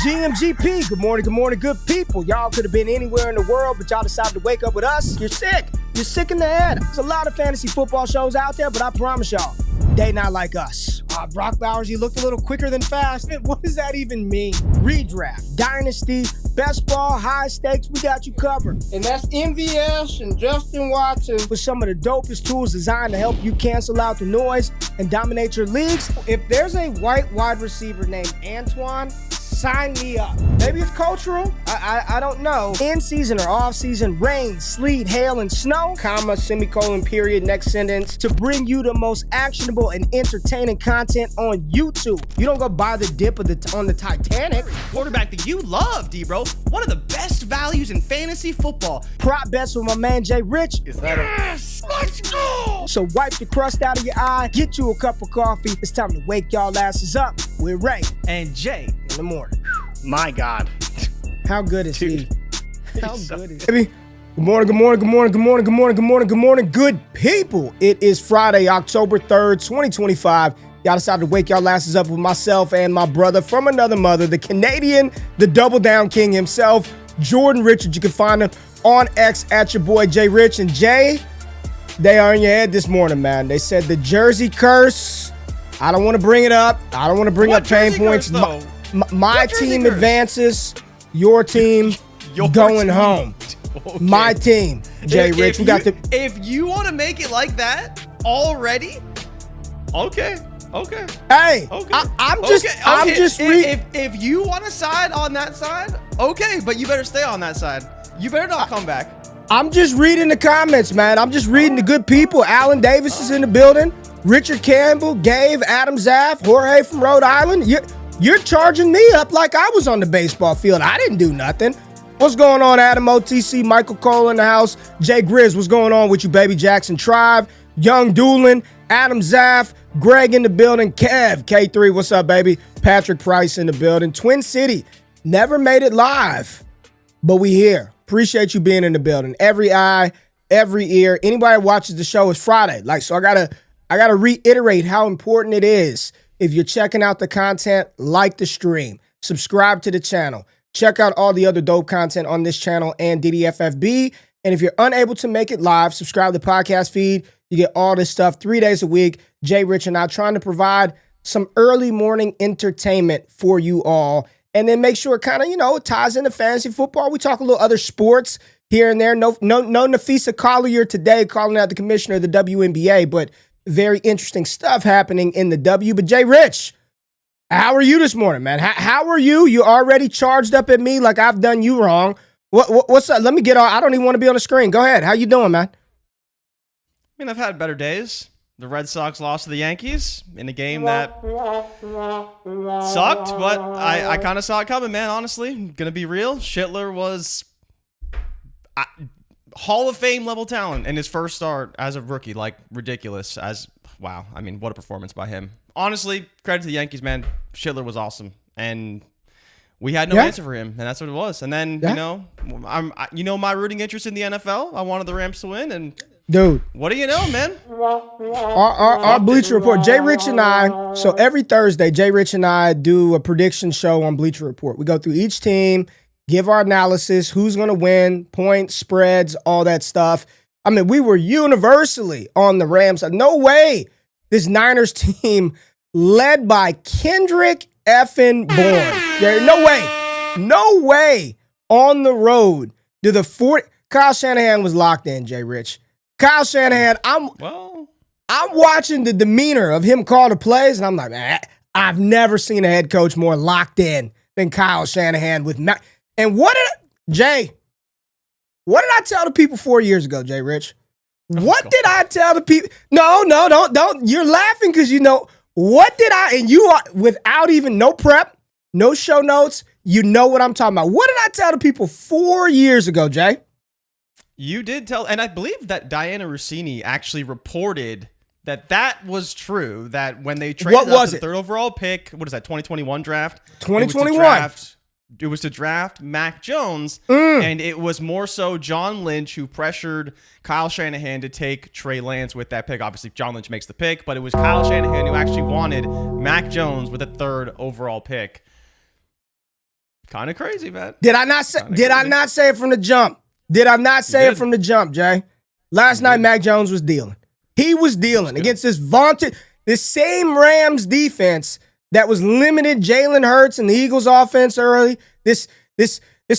GMGP. Good morning, good people. Y'all could have been anywhere in the world, but y'all decided to wake up with us. You're sick. You're sick in the head. There's a lot of fantasy football shows out there, but I promise y'all, they not like us. Brock Bowers, you looked a little quicker than fast. What does that even mean? Redraft, Dynasty, best ball, high stakes, we got you covered. And that's MVS and Justin Watson. With some of the dopest tools designed to help you cancel out the noise and dominate your leagues. If there's a white wide receiver named Antoine, sign me up. Maybe it's cultural. I don't know. In season or off season, rain, sleet, hail, and snow, Comma, semicolon, period, next sentence. to bring you the most actionable and entertaining content on YouTube. You don't go buy the dip of on the Titanic. Quarterback that you love, D-Bro. One of the best values in fantasy football. Prop bets with my man Jay Rich. Yes! Let's go! So wipe the crust out of your eye, get you a cup of coffee. It's time to wake y'all asses up with Ray And Jay. in the morning. My God. How good is Dude. he? How good is he? Baby. Good morning, good people. It is Friday, October 3rd, 2025. Y'all decided to wake y'all asses up with myself and my brother from another mother, the Canadian, the double down king himself, Jordan Richard. You can find him on X at your boy Jay Rich. And Jay, they are in your head this morning, man. They said the jersey curse. I don't want to bring it up. I don't want to bring up pain points. My team advances, your team going home. Okay. My team, Jay Rich. If you want to make it like that already, okay. Hey, Okay. I'm just reading. If you want to side on that side, okay, but you better stay on that side. You better not come back. I'm just reading the comments, man. I'm just reading the good people. Alan Davis is in the building. Richard Campbell, Gabe, Adam Zaff, Jorge from Rhode Island. You're charging me up like I was on the baseball field. I didn't do nothing. What's going on, Adam OTC? Michael Cole in the house. Jay Grizz, what's going on with you, baby? Jackson Tribe, Young Doolin, Adam Zaff, Greg in the building, Kev, K3, what's up, baby? Patrick Price in the building. Twin City, never made it live, but we here. Appreciate you being in the building. Every eye, every ear. Anybody that watches the show, is Friday. So I gotta reiterate how important it is. If you're checking out the content, like the stream, subscribe to the channel, check out all the other dope content on this channel and DDFFB. And if you're unable to make it live, subscribe to the podcast feed. You get all this stuff 3 days a week. Jay Rich and I trying to provide some early morning entertainment for you all. And then make sure it kind of, it ties into fantasy football. We talk a little other sports here and there. No Nafisa Collier today calling out the commissioner of the WNBA, but very interesting stuff happening in the W. But Jay Rich, how are you this morning, man? How are you? You already charged up at me like I've done you wrong. What's up? Let me get on. I don't even want to be on the screen. Go ahead. How you doing, man? I mean, I've had better days. The Red Sox lost to the Yankees in a game that sucked, but I kind of saw it coming, man, honestly. Gonna be real. Schitler was Hall of Fame level talent in his first start as a rookie. Ridiculous. Wow. I mean, what a performance by him. Honestly, credit to the Yankees, man. Schitler was awesome. And we had no answer for him, and that's what it was. And then, my rooting interest in the NFL, I wanted the Rams to win, and dude, what do you know, man? Our Bleacher Report, Jay Rich and I, so every Thursday, Jay Rich and I do a prediction show on Bleacher Report. We go through each team, give our analysis, who's going to win, points, spreads, all that stuff. I mean, we were universally on the Rams. No way this Niners team led by Kendrick effing Bourne. No way on the road to the Kyle Shanahan was locked in, Jay Rich. Kyle Shanahan, I'm watching the demeanor of him call the plays, and I'm like, man, I've never seen a head coach more locked in than Kyle Shanahan with Matt. And what did I tell the people 4 years ago, Jay Rich? What did I tell the people? No, don't. You're laughing because what did I, and you are, without even no prep, no show notes, you know what I'm talking about. What did I tell the people 4 years ago, Jay? You did tell, and I believe that Diana Rossini actually reported that was true, that when they traded up the third overall pick, what is that, 2021 draft? 2021. It was to draft Mac Jones, and it was more so John Lynch who pressured Kyle Shanahan to take Trey Lance with that pick. Obviously, John Lynch makes the pick, but it was Kyle Shanahan who actually wanted Mac Jones with a third overall pick. Kind of crazy, man. Did I not say it from the jump? Did I not say it from the jump, Jay? Last night, Mac Jones was dealing. He was dealing against this same Rams defense that was limited Jalen Hurts and the Eagles offense early. This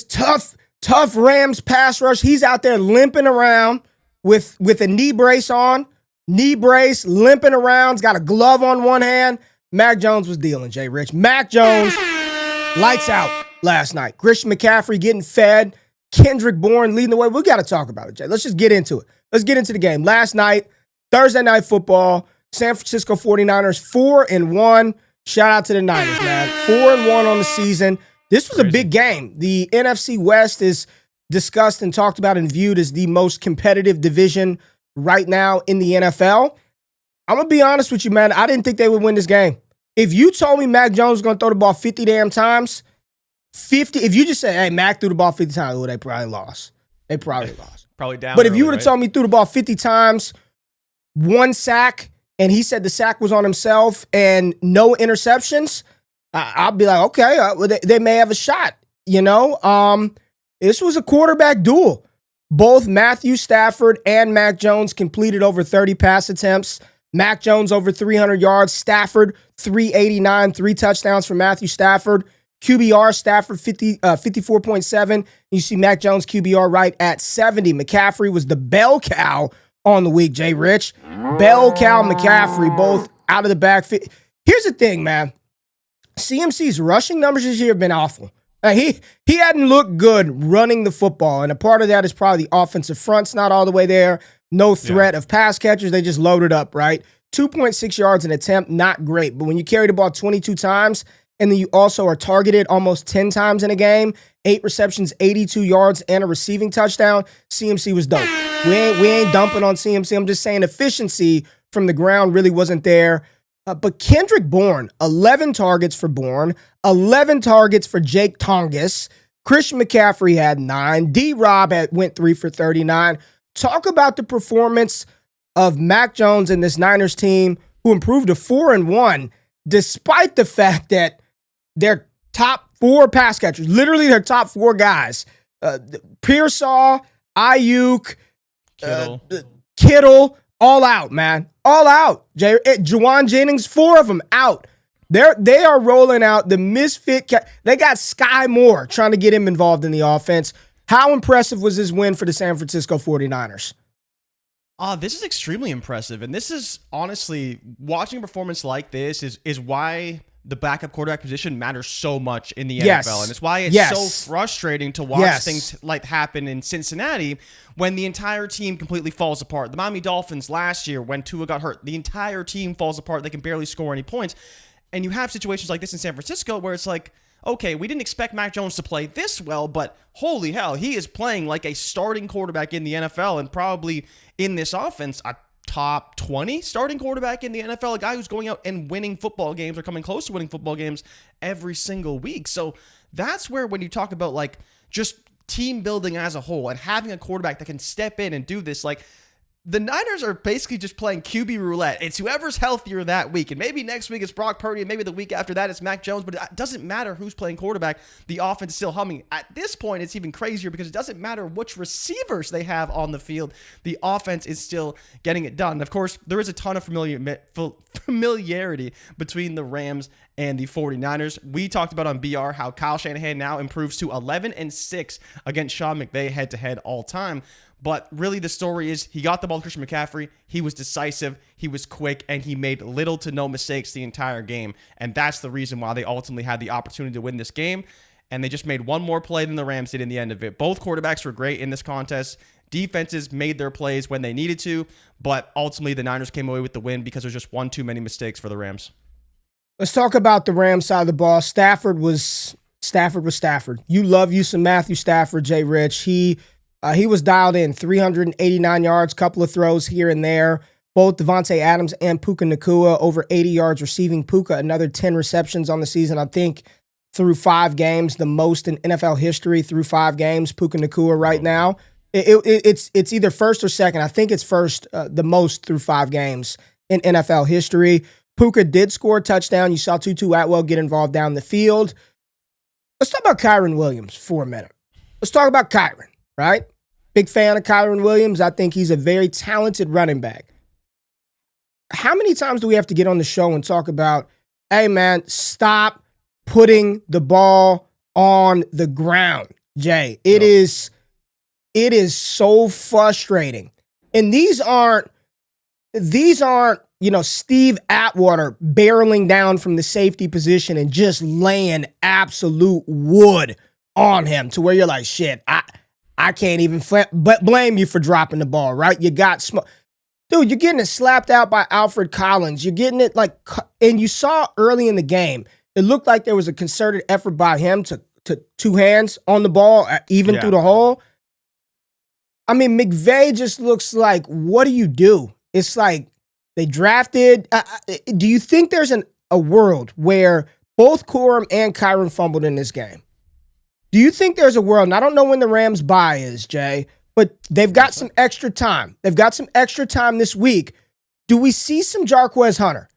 tough Rams pass rush. He's out there limping around with a knee brace on. Knee brace, limping around. He's got a glove on one hand. Mac Jones was dealing, Jay Rich. Mac Jones, lights out last night. Christian McCaffrey getting fed. Kendrick Bourne leading the way. We got to talk about it, Jay. Let's just get into it. Let's get into the game. Last night, Thursday Night Football, San Francisco 49ers 4-1. Shout out to the Niners, man. 4-1 on the season. This was a big game. The NFC West is discussed and talked about and viewed as the most competitive division right now in the NFL. I'm going to be honest with you, man. I didn't think they would win this game. If you told me Mac Jones was going to throw the ball 50 damn times, if you just said, hey, Mac threw the ball 50 times, well, they probably lost. They probably lost. Probably down. But if you would have told me threw the ball 50 times, 1 sack, and he said the sack was on himself and no interceptions, I'll be like, okay, they may have a shot, you know? This was a quarterback duel. Both Matthew Stafford and Mac Jones completed over 30 pass attempts. Mac Jones over 300 yards. Stafford 389, 3 touchdowns for Matthew Stafford. QBR Stafford 54.7. You see Mac Jones QBR right at 70. McCaffrey was the bell cow on the week, Jay Rich. Bell cow McCaffrey, both out of the backfield. Here's the thing, man. CMC's rushing numbers this year have been awful. He hadn't looked good running the football, and a part of that is probably the offensive front's not all the way there. No threat of pass catchers. They just loaded up, right? 2.6 yards an attempt, not great. But when you carry the ball 22 times, and then you also are targeted almost 10 times in a game, 8 receptions, 82 yards, and a receiving touchdown, CMC was dope. We ain't dumping on CMC. I'm just saying efficiency from the ground really wasn't there. But Kendrick Bourne, 11 targets for Bourne, 11 targets for Jake Tongas. Christian McCaffrey had 9. D-Rob went 3 for 39. Talk about the performance of Mac Jones and this Niners team who improved to 4-1 despite the fact that their top 4 pass catchers, literally their top 4 guys, Pearsall, Ayuk, Kittle, all out, man. All out. Juwan Jennings, 4 of them out. They are rolling out the misfit. They got Sky Moore trying to get him involved in the offense. How impressive was this win for the San Francisco 49ers? This is extremely impressive. And this is honestly, watching a performance like this is why the backup quarterback position matters so much in the NFL. And it's why it's so frustrating to watch things like happen in Cincinnati when the entire team completely falls apart. The Miami Dolphins last year, when Tua got hurt, the entire team falls apart. They can barely score any points. And you have situations like this in San Francisco where it's like, okay, we didn't expect Mac Jones to play this well, but holy hell, he is playing like a starting quarterback in the NFL and probably in this offense, a top 20 starting quarterback in the NFL, a guy who's going out and winning football games or coming close to winning football games every single week. So that's where when you talk about like just team building as a whole and having a quarterback that can step in and do this, like the Niners are basically just playing QB roulette. It's whoever's healthier that week. And maybe next week it's Brock Purdy, and maybe the week after that it's Mac Jones, but it doesn't matter who's playing quarterback. The offense is still humming. At this point, it's even crazier because it doesn't matter which receivers they have on the field. The offense is still getting it done. And of course, there is a ton of familiarity between the Rams and the 49ers. We talked about on BR how Kyle Shanahan now improves to 11-6 against Sean McVay head-to-head all time. But really the story is he got the ball to Christian McCaffrey. He was decisive, he was quick, and he made little to no mistakes the entire game. And that's the reason why they ultimately had the opportunity to win this game. And they just made one more play than the Rams did in the end of it. Both quarterbacks were great in this contest. Defenses made their plays when they needed to, but ultimately the Niners came away with the win because there's just one too many mistakes for the Rams. Let's talk about the Rams side of the ball. Stafford was Stafford. You love you some Matthew Stafford, Jay Rich. He was dialed in, 389 yards, couple of throws here and there. Both Davante Adams and Puka Nacua over 80 yards receiving. Puka, another 10 receptions on the season, I think, through 5 games, the most in NFL history through 5 games. Puka Nacua right now. It's either first or second. I think it's first, the most through 5 games in NFL history. Puka did score a touchdown. You saw Tutu Atwell get involved down the field. Let's talk about Kyren Williams for a minute. Let's talk about Kyren, right? Big fan of Kyren Williams. I think he's a very talented running back. How many times do we have to get on the show and talk about, hey, man, stop putting the ball on the ground, Jay? It is so frustrating. And these aren't, Steve Atwater barreling down from the safety position and just laying absolute wood on him to where you're like, shit, I can't even blame you for dropping the ball, right? You got dude, you're getting it slapped out by Alfred Collins. You're getting it and you saw early in the game, it looked like there was a concerted effort by him to two hands on the ball, even through the hole. I mean, McVay just looks like, what do you do? It's like they drafted. Do you think there's a world where both Corum and Kyren fumbled in this game? Do you think there's a world, and I don't know when the Rams bye is, Jay, but they've got some extra time. They've got some extra time this week. Do we see some Jarquez Hunter?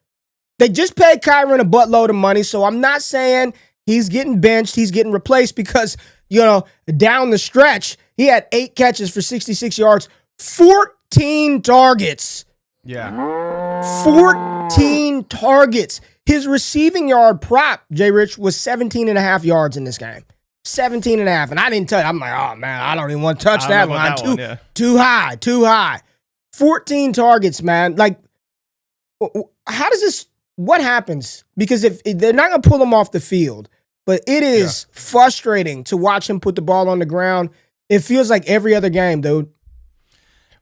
They just paid Kyren a buttload of money, so I'm not saying he's getting benched, he's getting replaced because, down the stretch, he had 8 catches for 66 yards, 14 targets. Yeah. 14 targets. His receiving yard prop, Jay Rich, was 17 and a half yards in this game. 17 and a half. And I didn't touch. I'm like, oh, man, I don't even want to touch that line. Too high. 14 targets, man. Like, how does this, what happens? Because if they're not going to pull him off the field, but it is frustrating to watch him put the ball on the ground. It feels like every other game, dude.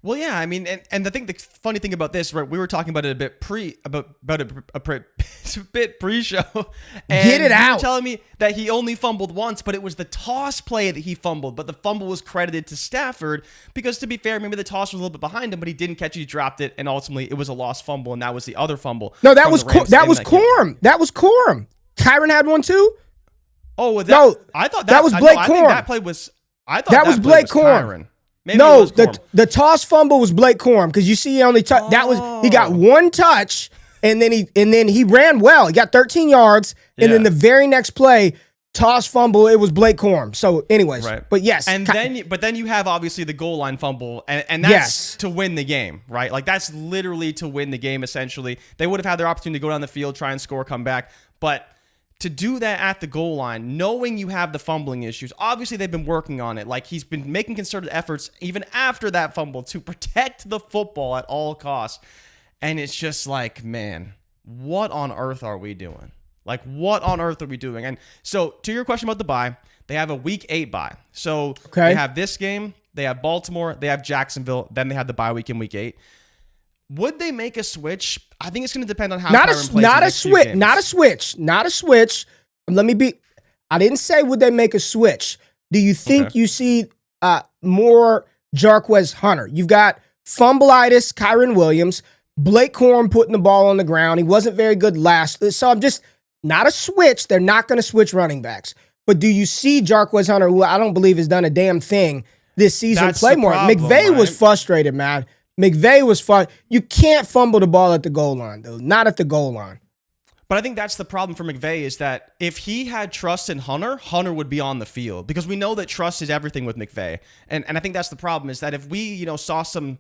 Well, yeah, I mean, and the funny thing about this, right? We were talking about it a bit pre-show. And get it out. You were telling me that he only fumbled once, but it was the toss play that he fumbled. But the fumble was credited to Stafford because, to be fair, maybe the toss was a little bit behind him, but he didn't catch it. He dropped it, and ultimately it was a lost fumble, and that was the other fumble. No, that was Corum. That was Corum. Kyren had one too. Oh, I thought that was Blake Corum. I think that play was. I thought that was Blake Corum. Maybe no, the toss fumble was Blake Corum because you see he only he got one touch and then he ran well. He got 13 yards and then the very next play, toss fumble, it was Blake Corum. So anyways, but yes. And then you have obviously the goal line fumble and that's to win the game, right? Like that's literally to win the game essentially. They would have had their opportunity to go down the field, try and score, come back, but to do that at the goal line, knowing you have the fumbling issues, obviously they've been working on it. Like he's been making concerted efforts even after that fumble to protect the football at all costs. And it's just like, man, what on earth are we doing? Like, what on earth are we doing? And so to your question about the bye, they have a week 8 bye. So they have this game, they have Baltimore, they have Jacksonville, then they have the bye week in week 8. Would they make a switch? I think it's going to depend on how Kyren plays. Not a switch. I didn't say would they make a switch. Do you think you see more Jarquez Hunter? You've got fumbleitis, Kyren Williams, Blake Corum putting the ball on the ground. He wasn't very good last. So I'm just, not a switch. They're not going to switch running backs. But do you see Jarquez Hunter, who I don't believe has done a damn thing this season, play more? McVay was frustrated, man. McVay was fun. You can't fumble the ball at the goal line, though. Not at the goal line. But I think that's the problem for McVay is that if he had trust in Hunter, Hunter would be on the field because we know that trust is everything with McVay. And I think that's the problem is that if we, saw some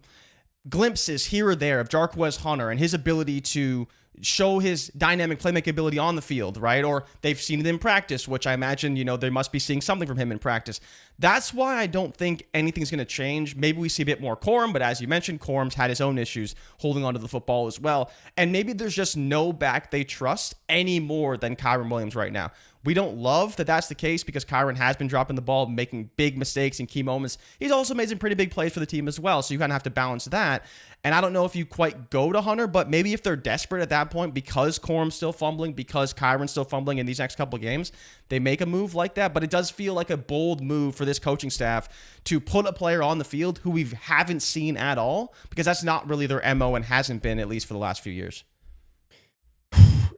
glimpses here or there of Jarquez Hunter and his ability to show his dynamic playmaking ability on the field, right? Or they've seen it in practice, which I imagine, they must be seeing something from him in practice. That's why I don't think anything's going to change. Maybe we see a bit more Corum, but as you mentioned, Corum's had his own issues holding onto the football as well. And maybe there's just no back they trust any more than Kyren Williams right now. We don't love that that's the case because Kyren has been dropping the ball, making big mistakes in key moments. He's also made some pretty big plays for the team as well, so you kind of have to balance that. And I don't know if you quite go to Hunter, but maybe if they're desperate at that point because Corum's still fumbling, because Kyren's still fumbling in these next couple of games, they make a move like that. But it does feel like a bold move for this coaching staff to put a player on the field who we haven't seen at all because that's not really their MO and hasn't been at least for the last few years.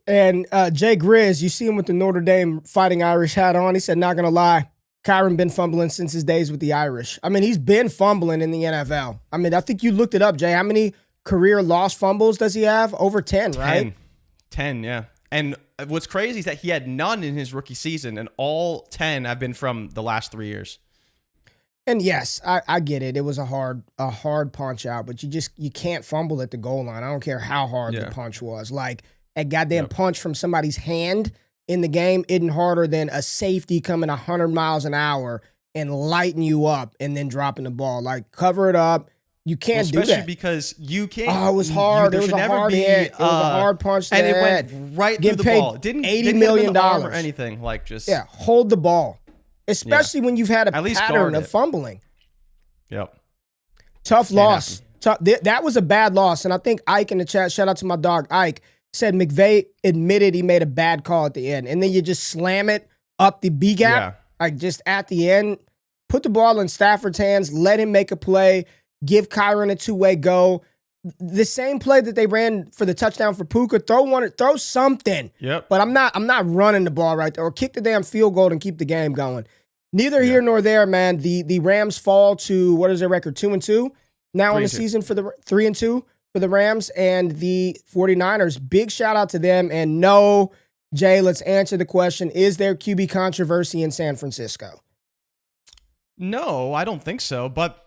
And Jay Grizz, you see him with the Notre Dame Fighting Irish hat on. He said, not going to lie, Kyren been fumbling since his days with the Irish. I mean, he's been fumbling in the NFL. I mean, I think you looked it up, Jay. How many career lost fumbles does he have? Over 10, right? 10, yeah. And what's crazy is that he had none in his rookie season, and all 10 have been from the last 3 years. And yes, I get it. It was a hard punch out, but you can't fumble at the goal line. I don't care how hard the punch was. Like a goddamn punch from somebody's hand in the game isn't harder than a safety coming 100 miles an hour and lighting you up and then dropping the ball. Like cover it up. You can't do that. Especially because you can't. Oh, it was hard. It was a hard hit. It was a hard punch to and the head. It went right through the ball. Didn't $80 million or anything. Like just hold the ball. Especially when you've had a pattern of fumbling. Yep. Tough loss. That was a bad loss. And I think Ike in the chat, shout out to my dog Ike, said McVay admitted he made a bad call at the end. And then you just slam it up the B gap, like just at the end. Put the ball in Stafford's hands. Let him make a play. Give Kyren a two-way go. The same play that they ran for the touchdown for Puka. Throw something. Yep. But I'm not running the ball right there. Or kick the damn field goal and keep the game going. Neither here nor there, man. The Rams fall to, what is their record? 2-2 now in the season for the 3-2 for the Rams and the 49ers. Big shout out to them. And no, Jay, let's answer the question. Is there QB controversy in San Francisco? No, I don't think so. But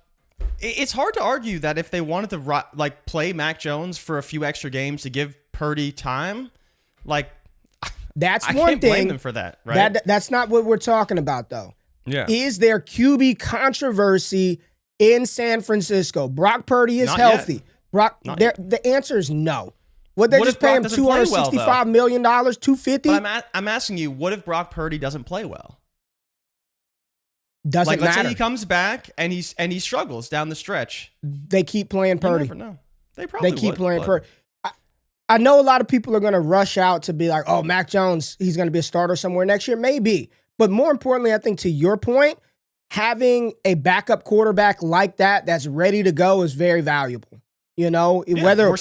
it's hard to argue that if they wanted to play Mac Jones for a few extra games to give Purdy time, that's I one can't thing. blame them for that, right? That's not what we're talking about, though. Yeah. Is there QB controversy in San Francisco? Brock Purdy is healthy. The answer is no. They just pay him $265 million, $250? But I'm asking you, what if Brock Purdy doesn't play well? Doesn't matter. Let's say he comes back and he struggles down the stretch. They keep playing Purdy. You never know. They keep playing Purdy. I know a lot of people are going to rush out to be like, oh, Mac Jones, he's going to be a starter somewhere next year. Maybe. But more importantly, I think to your point, having a backup quarterback like that's ready to go is very valuable. You know, whether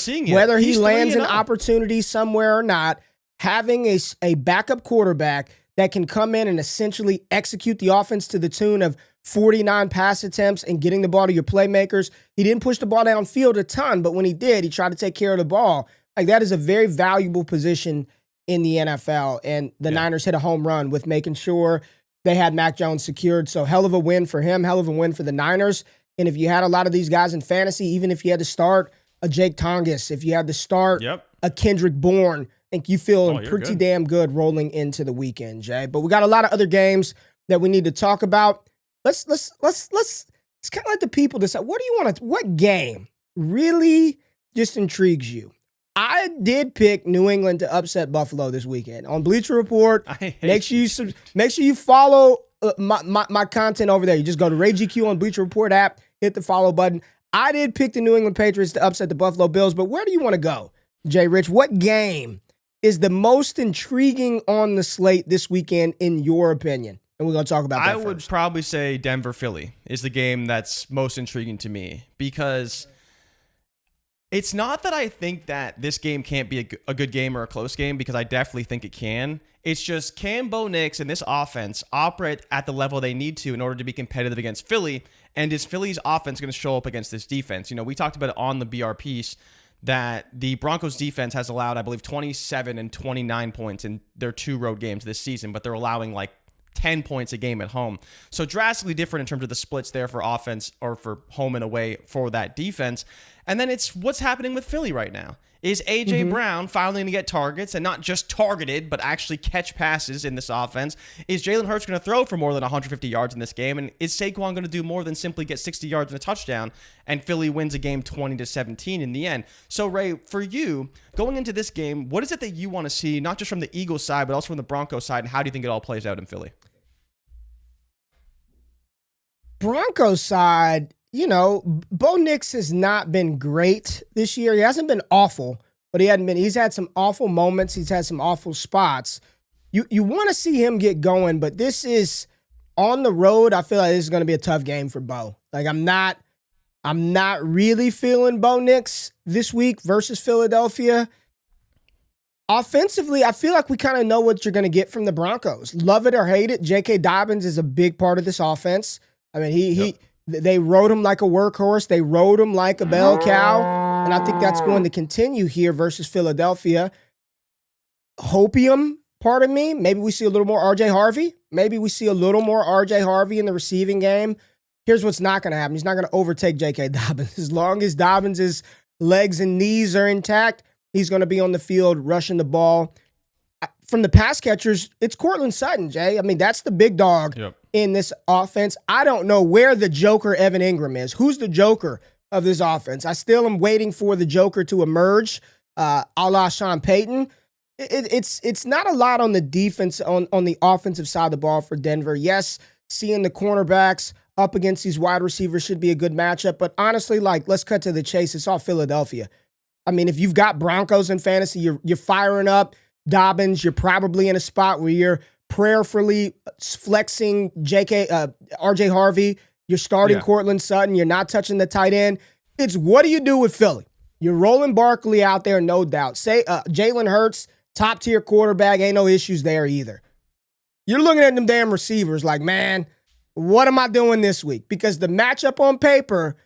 he lands an opportunity somewhere or not, having a backup quarterback that can come in and essentially execute the offense to the tune of 49 pass attempts and getting the ball to your playmakers. He didn't push the ball downfield a ton, but when he did, he tried to take care of the ball. Like that is a very valuable position in the NFL, and the Niners hit a home run with making sure they had Mac Jones secured. So hell of a win for him, hell of a win for the Niners. And if you had a lot of these guys in fantasy, even if you had to start a Jake Tongas, if you had to start a Kendrick Bourne, I think you feel pretty damn good rolling into the weekend, Jay. But we got a lot of other games that we need to talk about. Let's kind of let the people decide. What game really just intrigues you? I did pick New England to upset Buffalo this weekend on Bleacher Report. Make sure you follow my content over there. You just go to RayGQ on Bleacher Report app, hit the follow button. I did pick the New England Patriots to upset the Buffalo Bills, but where do you want to go, Jay Rich? What game is the most intriguing on the slate this weekend, in your opinion? And we're going to talk about that I would probably say Denver-Philly is the game that's most intriguing to me, because it's not that I think that this game can't be a good game or a close game, because I definitely think it can. It's just, can Bo Nix and this offense operate at the level they need to in order to be competitive against Philly? And is Philly's offense going to show up against this defense? You know, we talked about it on the BR piece that the Broncos defense has allowed, I believe, 27 and 29 points in their 2 road games this season, but they're allowing 10 points a game at home. So drastically different in terms of the splits there for offense or for home and away for that defense. And then it's what's happening with Philly right now. Is A.J. Brown finally going to get targets and not just targeted, but actually catch passes in this offense? Is Jalen Hurts going to throw for more than 150 yards in this game? And is Saquon going to do more than simply get 60 yards and a touchdown, and Philly wins a game 20-17 in the end? So, Ray, for you, going into this game, what is it that you want to see, not just from the Eagles side, but also from the Broncos side, and how do you think it all plays out in Philly? Broncos side, you know, Bo Nix has not been great this year. He hasn't been awful, but he's had some awful moments. He's had some awful spots. You want to see him get going, but this is on the road. I feel like this is going to be a tough game for Bo. I'm not really feeling Bo Nix this week versus Philadelphia. Offensively, I feel like we kind of know what you're going to get from the Broncos. Love it or hate it, J.K. Dobbins is a big part of this offense. I mean, they rode him like a workhorse. They rode him like a bell cow. And I think that's going to continue here versus Philadelphia. hopium part of me. Maybe we see a little more RJ Harvey. Maybe we see a little more RJ Harvey in the receiving game. Here's what's not going to happen. He's not going to overtake J.K. Dobbins. As long as Dobbins' legs and knees are intact, he's going to be on the field rushing the ball. From the pass catchers, it's Courtland Sutton, Jay. I mean, that's the big dog in this offense. I don't know where the Joker Evan Ingram is. Who's the Joker of this offense? I still am waiting for the Joker to emerge, a la Sean Payton. It's not a lot on the defense, on the offensive side of the ball for Denver. Yes, seeing the cornerbacks up against these wide receivers should be a good matchup. But honestly, let's cut to the chase. It's all Philadelphia. I mean, if you've got Broncos in fantasy, you're firing up Dobbins. You're probably in a spot where you're prayerfully flexing RJ Harvey. You're starting Courtland Sutton. You're not touching the tight end. It's what do you do with Philly? You're rolling Barkley out there, no doubt. Say Jalen Hurts, top-tier quarterback, ain't no issues there either. You're looking at them damn receivers like, man, what am I doing this week? Because the matchup on paper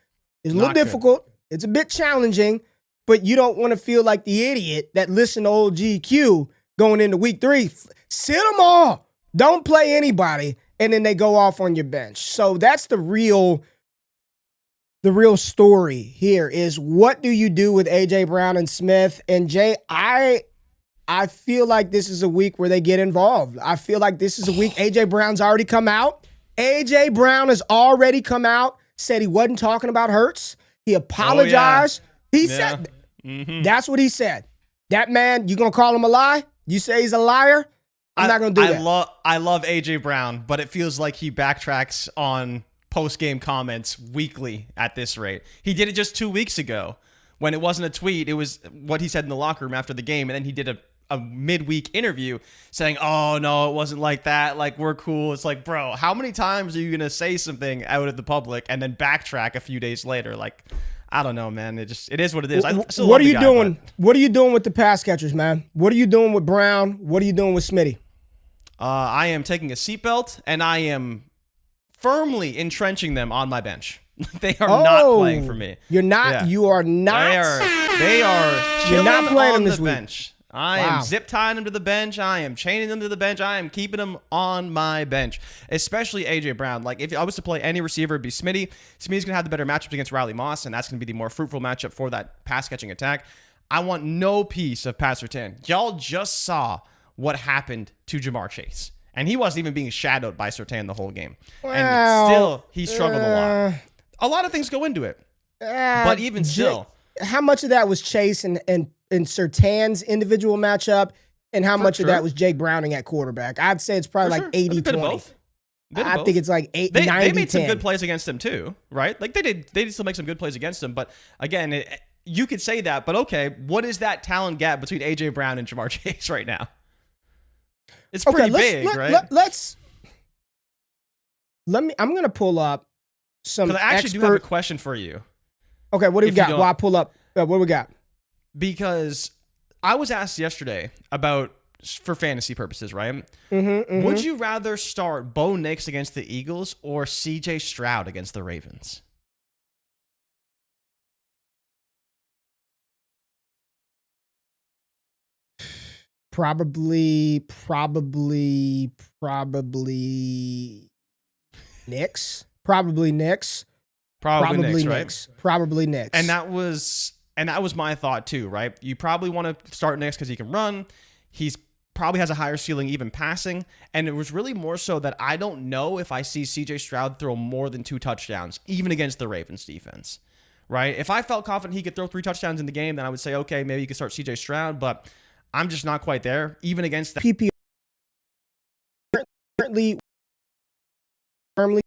is a little difficult. It's a bit challenging, but you don't want to feel like the idiot that listened to old GQ going into week 3. Sit them all. Don't play anybody, and then they go off on your bench. So that's the real story here is what do you do with A.J. Brown and Smith? And Jay, I feel like this is a week where they get involved. I feel like this is a week A.J. Brown's already come out. A.J. Brown has already come out, said he wasn't talking about Hurts. He apologized. He said, that's what he said. That man, you going to call him a lie? You say he's a liar? I'm not going to do that. I love A.J. Brown, but it feels like he backtracks on post-game comments weekly at this rate. He did it just 2 weeks ago when it wasn't a tweet. It was what he said in the locker room after the game, and then he did a midweek interview saying, oh, no, it wasn't like that. Like, we're cool. It's like, bro, how many times are you going to say something out of the public and then backtrack a few days later? Like, I don't know, man. It is what it is. What are you doing? What are you doing with the pass catchers, man? What are you doing with Brown? What are you doing with Smitty? I am taking a seatbelt, and I am firmly entrenching them on my bench. They are not playing for me. You're not. Yeah. You are not. They are chilling You're not playing on this the bench. I am zip tying them to the bench. I am chaining them to the bench. I am keeping them on my bench, especially A.J. Brown. Like, if I was to play any receiver, it'd be Smitty. Smitty's going to have the better matchups against Riley Moss, and that's going to be the more fruitful matchup for that pass-catching attack. I want no piece of Pat Surtain. Y'all just saw what happened to Jamar Chase, and he wasn't even being shadowed by Surtain the whole game. Well, and still, he struggled a lot. A lot of things go into it, but even still. How much of that was Chase and Surtain's individual matchup, and how much of that was Jake Browning at quarterback? I'd say it's probably like 80-20. I think it's like 90-10. They made some good plays against him too, right? Like they did still make some good plays against him, but again, you could say that, but okay, what is that talent gap between A.J. Brown and Jamar Chase right now? It's pretty big, right? I'm going to pull up some I actually do have a question for you. Okay, what do we got? Well, I pull up. What do we got? Because I was asked yesterday about, for fantasy purposes, right? Would you rather start Bo Nix against the Eagles or C.J. Stroud against the Ravens? Probably Nix. Probably Nix, right? Probably Nix. And that was my thought too, right? You probably want to start Nix because he can run. He's probably has a higher ceiling even passing. And it was really more so that I don't know if I see CJ Stroud throw more than 2 touchdowns, even against the Ravens defense, right? If I felt confident he could throw 3 touchdowns in the game, then I would say, okay, maybe you could start CJ Stroud, but I'm just not quite there, even against the PPR. Currently, firmly.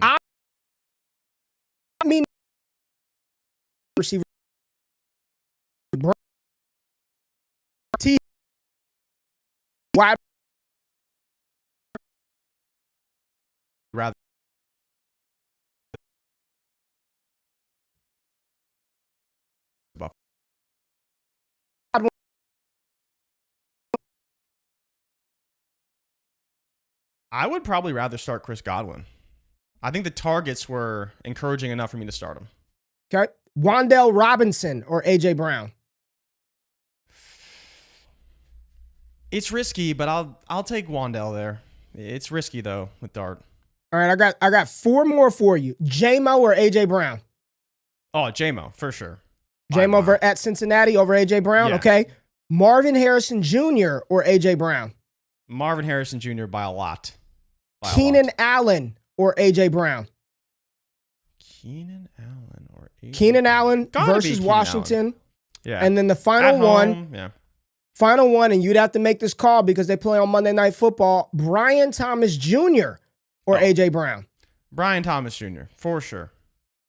I mean, receiver. Wide. Rather. I would probably rather start Chris Godwin. I think the targets were encouraging enough for me to start him. Okay. Wan'Dale Robinson or A.J. Brown? It's risky, but I'll take Wandell there. It's risky though with Dart. All right, I got 4 more for you. J-Mo or A.J. Brown? Oh, J-Mo, for sure. J-Mo at Cincinnati over A.J. Brown? Yeah. Okay. Marvin Harrison Jr. or A.J. Brown? Marvin Harrison Jr. by a lot. Keenan Allen or A.J. Brown? Keenan Allen or A.J. Keenan Allen versus Keenan Washington. Allen. Yeah. And then the final one, and you'd have to make this call because they play on Monday Night Football, Brian Thomas Jr. or A.J. Brown? Brian Thomas Jr., for sure.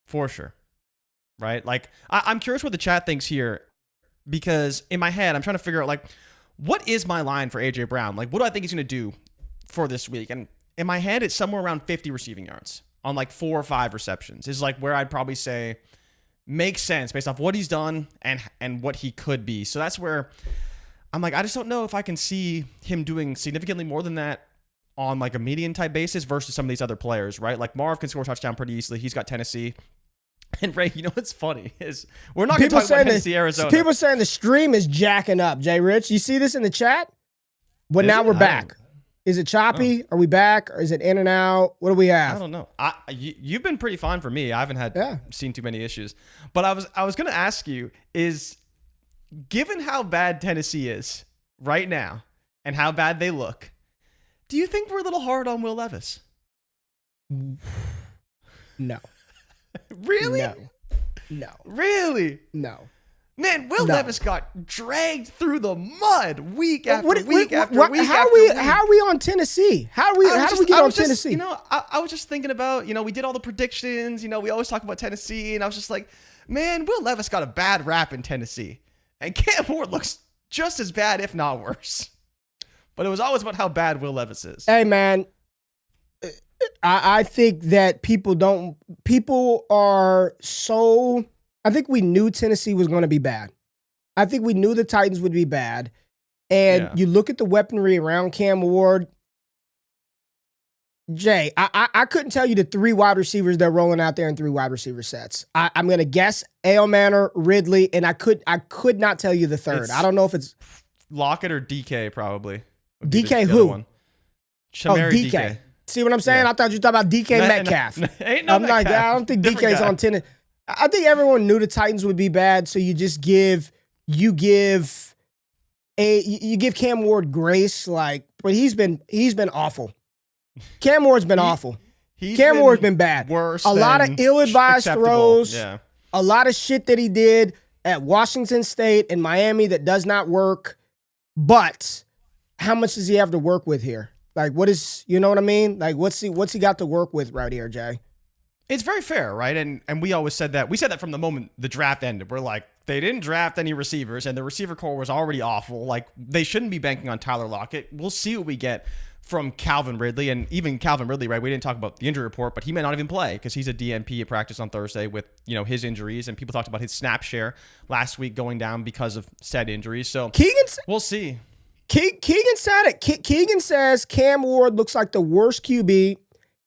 For sure. Right? Like, I'm curious what the chat thinks here because in my head, I'm trying to figure out, like, what is my line for A.J. Brown? Like, what do I think he's going to do for this week? And in my head, it's somewhere around 50 receiving yards on, like, 4 or 5 receptions. Is like where I'd probably say makes sense based off what he's done and what he could be. So that's where I'm like, I just don't know if I can see him doing significantly more than that on, like, a median type basis versus some of these other players, right? Like, Marv can score a touchdown pretty easily. He's got Tennessee. And Ray, you know what's funny is we're not going to talk about Tennessee, Arizona. People saying the stream is jacking up, Jay Rich. You see this in the chat? But now we're back. Is it choppy? Are we back? Or is it in and out? What do we have? I don't know. You've been pretty fine for me. I haven't seen too many issues. But I was going to ask you is, given how bad Tennessee is right now and how bad they look, do you think we're a little hard on Will Levis? No. Really? No. Really? No. Man, Will Levis got dragged through the mud week after week. How are we on Tennessee? How do we get on Tennessee? You know, I was just thinking about, we did all the predictions. We always talk about Tennessee, and I was just like, man, Will Levis got a bad rap in Tennessee, and Cam Ward looks just as bad, if not worse. But it was always about how bad Will Levis is. Hey, man. I think that I think we knew Tennessee was going to be bad. I think we knew the Titans would be bad. And you look at the weaponry around Cam Ward. Jay, I couldn't tell you the 3 wide receivers they're rolling out there in 3 wide receiver sets. I'm going to guess Ale Manor, Ridley, and I could not tell you the third. I don't know if it's Lockett or DK probably. DK who? DK. DK. See what I'm saying? Yeah. I thought you were talking about DK Metcalf. Ain't no I'm Metcalf. like, I don't think DK's on Tennessee. I think everyone knew the Titans would be bad, so you just give Cam Ward grace, but he's been awful. Cam Ward's been awful. Cam Ward's been bad. Worse. A lot of ill-advised throws. Yeah. A lot of shit that he did at Washington State and Miami that does not work. But how much does he have to work with here? Like, what is, you know what I mean? Like, what's he got to work with right here, Jay? It's very fair, right? And we always said that. We said that from the moment the draft ended. We're like, they didn't draft any receivers, and the receiver core was already awful. Like, they shouldn't be banking on Tyler Lockett. We'll see what we get from Calvin Ridley. And even Calvin Ridley, right? We didn't talk about the injury report, but he may not even play because he's a DNP at practice on Thursday with, his injuries. And people talked about his snap share last week going down because of said injuries. So we'll see. Keegan said it. Keegan says Cam Ward looks like the worst QB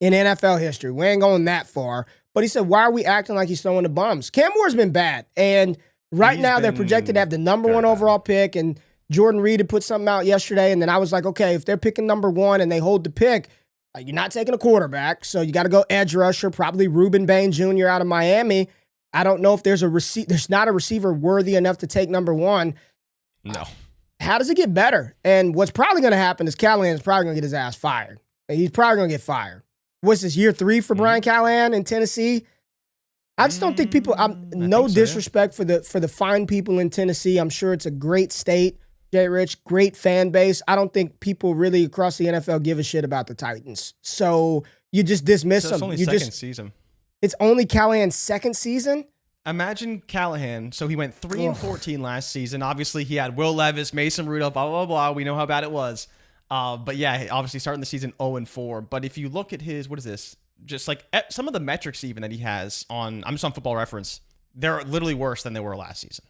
in NFL history. We ain't going that far. But he said, why are we acting like he's throwing the bums? Cam Ward's been bad. And right now they're projected to have the number 1 overall pick. And Jordan Reed had put something out yesterday. And then I was like, okay, if they're picking number 1 and they hold the pick, you're not taking a quarterback. So you got to go edge rusher, probably Reuben Bain Jr. out of Miami. I don't know if there's not a receiver worthy enough to take number 1. No. How does it get better? And what's probably going to happen is Callahan's probably going to get his ass fired. He's probably going to get fired. What's this, year 3 for Brian Callahan in Tennessee? I just don't think people. No disrespect for the fine people in Tennessee. I'm sure it's a great state, Jay Rich, great fan base. I don't think people really across the NFL give a shit about the Titans. So you just dismiss them. It's only second season. It's only Callahan's second season. Imagine Callahan. So he went 3-14 last season. Obviously, he had Will Levis, Mason Rudolph, blah, blah, blah. We know how bad it was. But yeah, obviously starting the season 0-4. But if you look at his, what is this? Just like some of the metrics even that he has on, I'm just on Football Reference, they're literally worse than they were last season.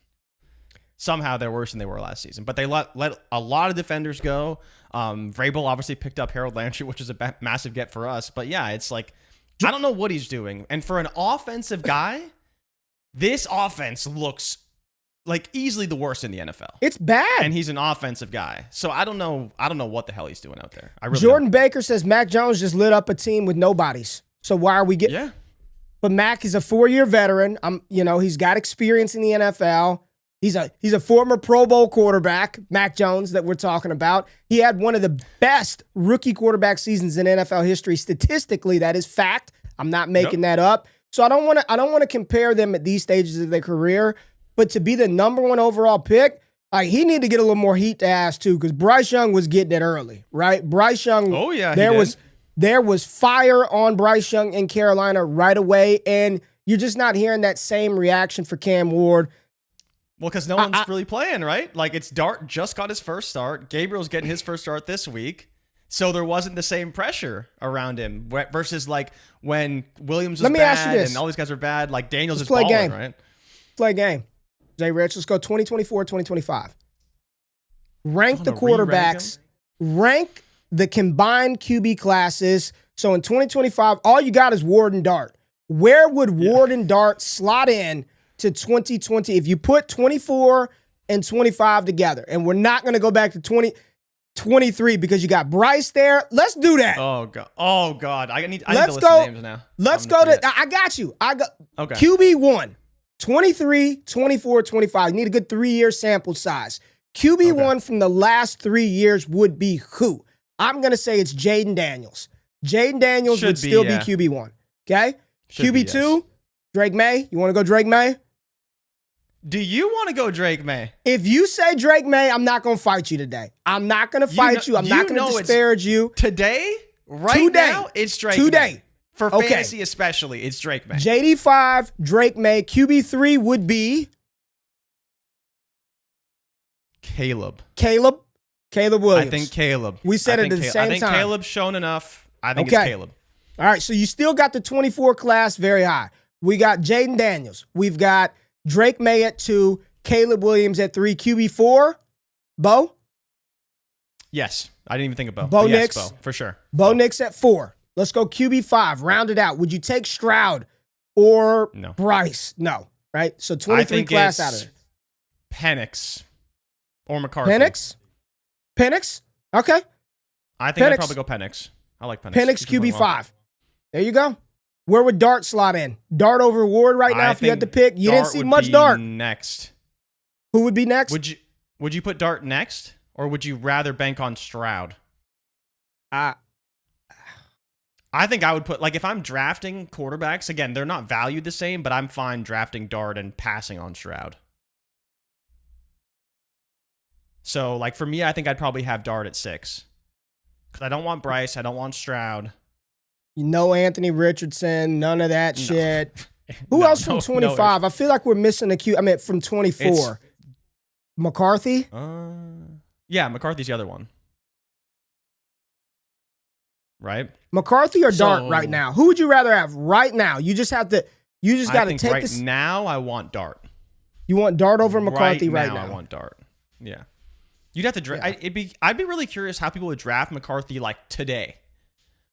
Somehow they're worse than they were last season. But they let a lot of defenders go. Vrabel obviously picked up Harold Landry, which is a massive get for us. But yeah, it's like, I don't know what he's doing. And for an offensive guy, this offense looks like easily the worst in the NFL. It's bad. And he's an offensive guy. So I don't know what the hell he's doing out there. I really Jordan Baker says Mac Jones just lit up a team with nobodies. So why are we getting? Yeah. But Mac is a 4-year veteran. He's got experience in the NFL. He's a former Pro Bowl quarterback, Mac Jones, that we're talking about. He had one of the best rookie quarterback seasons in NFL history. Statistically, that is fact. I'm not making that up. So I don't want to compare them at these stages of their career. But to be the number 1 overall pick, he need to get a little more heat to ass too, because Bryce Young was getting it early, right? Bryce Young. Oh yeah, there was fire on Bryce Young in Carolina right away, and you're just not hearing that same reaction for Cam Ward. Well, because no one's really playing, right? Like, it's Dart just got his first start. Gabriel's getting his first start this week. So there wasn't the same pressure around him versus, like, when Williams was bad and all these guys are bad. Like, Daniels is balling, right? Play a game. Jay Rich, let's go 2024, 2025. Rank the quarterbacks. Rank the combined QB classes. So in 2025, all you got is Ward and Dart. Where would Ward and Dart slot in to 2020 if you put 24 and 25 together? And we're not going to go back to 2023 because you got Bryce there. Let's do that. Oh God. I need to list the names now. Let's go to I got you. Okay. QB1, 23, 24, 25. You need a good 3-year sample size. QB1 from the last 3 years would be who? I'm going to say it's Jaden Daniels. Jaden Daniels would still be QB1. Okay? QB2, Drake Maye. You want to go Drake Maye? Do you want to go Drake Maye? If you say Drake Maye, I'm not going to fight you today. I'm not going to fight you. I'm not going to disparage you. Today? Now, it's Drake Maye. For fantasy especially, it's Drake Maye. JD5, Drake Maye. QB3 would be Caleb Williams. I think Caleb. We said it at the same time. I think Caleb's shown enough. I think it's Caleb. All right, so you still got the 24 class very high. We got Jaden Daniels. We've got Drake Maye at 2, Caleb Williams at 3, QB4, Bo? Yes. I didn't even think of Bo. Bo Nix. Yes, Bo, for sure. Bo Nix at 4. Let's go QB5. Round it out. Would you take Stroud or Bryce? No, right? So 23 class out of it. Penix or McCarthy. Penix? Okay. I think I'd probably go Penix. I like Penix. Penix QB5. There you go. Where would Dart slot in? Dart over Ward right now if you had to pick? You didn't see much Dart. Next. Who would be next? Would you put Dart next? Or would you rather bank on Stroud? I think I would put, like, if I'm drafting quarterbacks, again, they're not valued the same, but I'm fine drafting Dart and passing on Stroud. So, like, for me, I think I'd probably have Dart at 6. Because I don't want Bryce. I don't want Stroud. Anthony Richardson, none of that shit. Who else from 25? I feel like we're missing from 24. McCarthy? Yeah, McCarthy's the other one. Right? McCarthy or Dart right now? Who would you rather have right now? You just got to take right this. Now I want Dart. You want Dart over McCarthy right now? I want Dart. Yeah. You'd have to draft. I'd be really curious how people would draft McCarthy like today.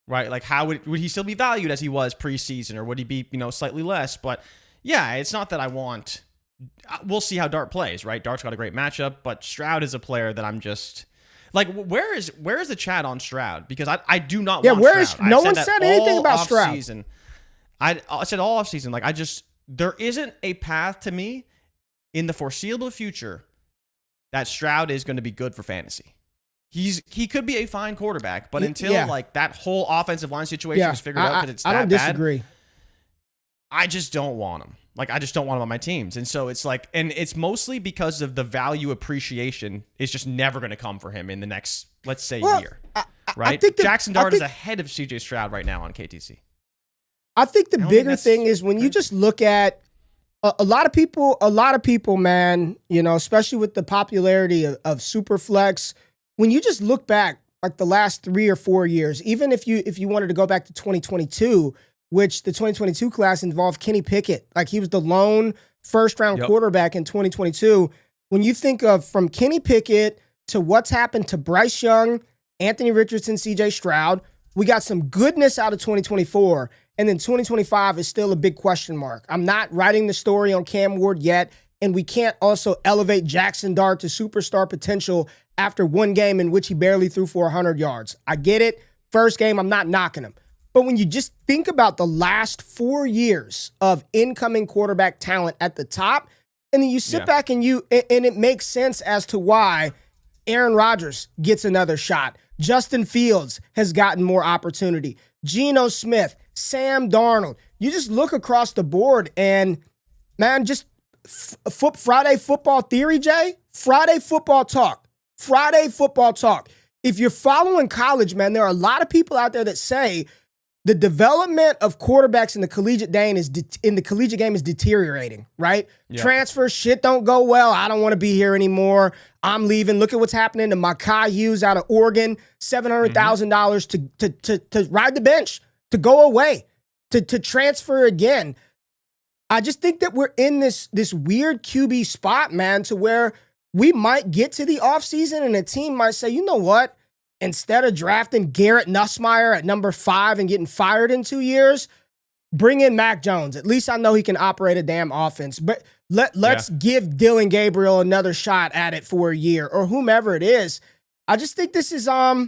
Right? Like, how would he still be valued as he was preseason, or would he be, slightly less? But yeah, it's not that I want. We'll see how Dart plays, right? Dart's got a great matchup, but Stroud is a player that I'm just like, where is the chat on Stroud? Because I do not want Stroud. No one said anything about Stroud. I said all off season, like, there isn't a path to me in the foreseeable future that Stroud is going to be good for fantasy. He could be a fine quarterback, but until like that whole offensive line situation is figured out, because it's that bad. I don't disagree. I just don't want him. Like, I just don't want him on my teams. And so it's like, and it's mostly because of the value appreciation is just never going to come for him in the next, let's say, year. Right? Jaxson Dart is ahead of CJ Stroud right now on KTC. I think the bigger thing is when you just look at a lot of people, man, especially with the popularity of Superflex, when you just look back like the last 3 or 4 years, even if you wanted to go back to 2022, which the 2022 class involved Kenny Pickett. Like, he was the lone first-round quarterback in 2022. When you think of from Kenny Pickett to what's happened to Bryce Young, Anthony Richardson, CJ Stroud, we got some goodness out of 2024. And then 2025 is still a big question mark. I'm not writing the story on Cam Ward yet. and we can't also elevate Jaxson Dart to superstar potential after one game in which he barely threw for 100 yards. I get it. First game, I'm not knocking him. But when you just think about the last 4 years of incoming quarterback talent at the top, and then you sit back and it makes sense as to why Aaron Rodgers gets another shot. Justin Fields has gotten more opportunity. Geno Smith, Sam Darnold. You just look across the board and, man, just Friday football theory, Jay. Friday football talk. Friday football talk. If you're following college, man, there are a lot of people out there that say the development of quarterbacks in the collegiate game is deteriorating, right? Yeah. Transfer shit don't go well. I don't want to be here anymore. I'm leaving. Look at what's happening to Micah Hughes out of Oregon, $700,000 to ride the bench, to go away, to transfer again. I just think that we're in this weird QB spot, man, to where we might get to the offseason and a team might say, you know what? Instead of drafting Garrett Nussmeier at number 5 and getting fired in 2 years, bring in Mac Jones. At least I know he can operate a damn offense. But let's give Dylan Gabriel another shot at it for a year or whomever it is. I just think this is I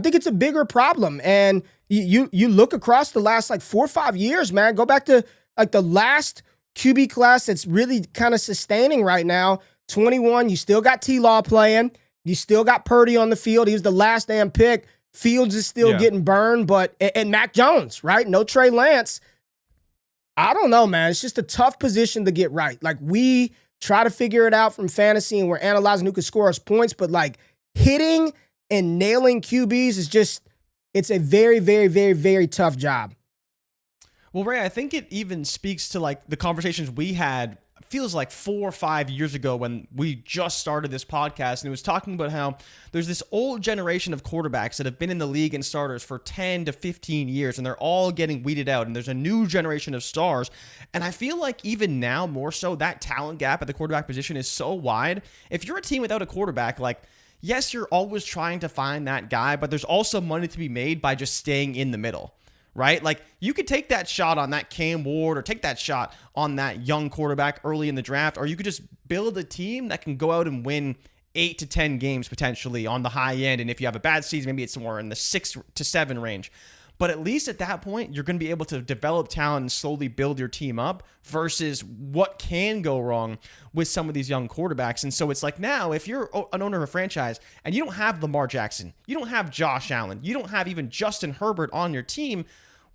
think it's a bigger problem. And you look across the last like 4 or 5 years, man. Go back to like the last QB class that's really kind of sustaining right now. 21, you still got T-Law playing. You still got Purdy on the field. He was the last damn pick. Fields is still getting burned, and Mac Jones, right? No Trey Lance. I don't know, man. It's just a tough position to get right. Like, we try to figure it out from fantasy, and we're analyzing who can score us points, but like hitting and nailing QBs is just, it's a very, very, very, very tough job. Well, Ray, I think it even speaks to like the conversations we had, feels like 4 or 5 years ago when we just started this podcast, and it was talking about how there's this old generation of quarterbacks that have been in the league and starters for 10 to 15 years, and they're all getting weeded out, and there's a new generation of stars. And I feel like even now more so, that talent gap at the quarterback position is so wide. If you're a team without a quarterback, like, yes, you're always trying to find that guy, but there's also money to be made by just staying in the middle. Right? Like, you could take that shot on that Cam Ward or take that shot on that young quarterback early in the draft, or you could just build a team that can go out and win 8 to 10 games potentially on the high end. And if you have a bad season, maybe it's somewhere in the 6 to 7 range. But at least at that point, you're going to be able to develop talent and slowly build your team up versus what can go wrong with some of these young quarterbacks. And so it's like now, if you're an owner of a franchise and you don't have Lamar Jackson, you don't have Josh Allen, you don't have even Justin Herbert on your team,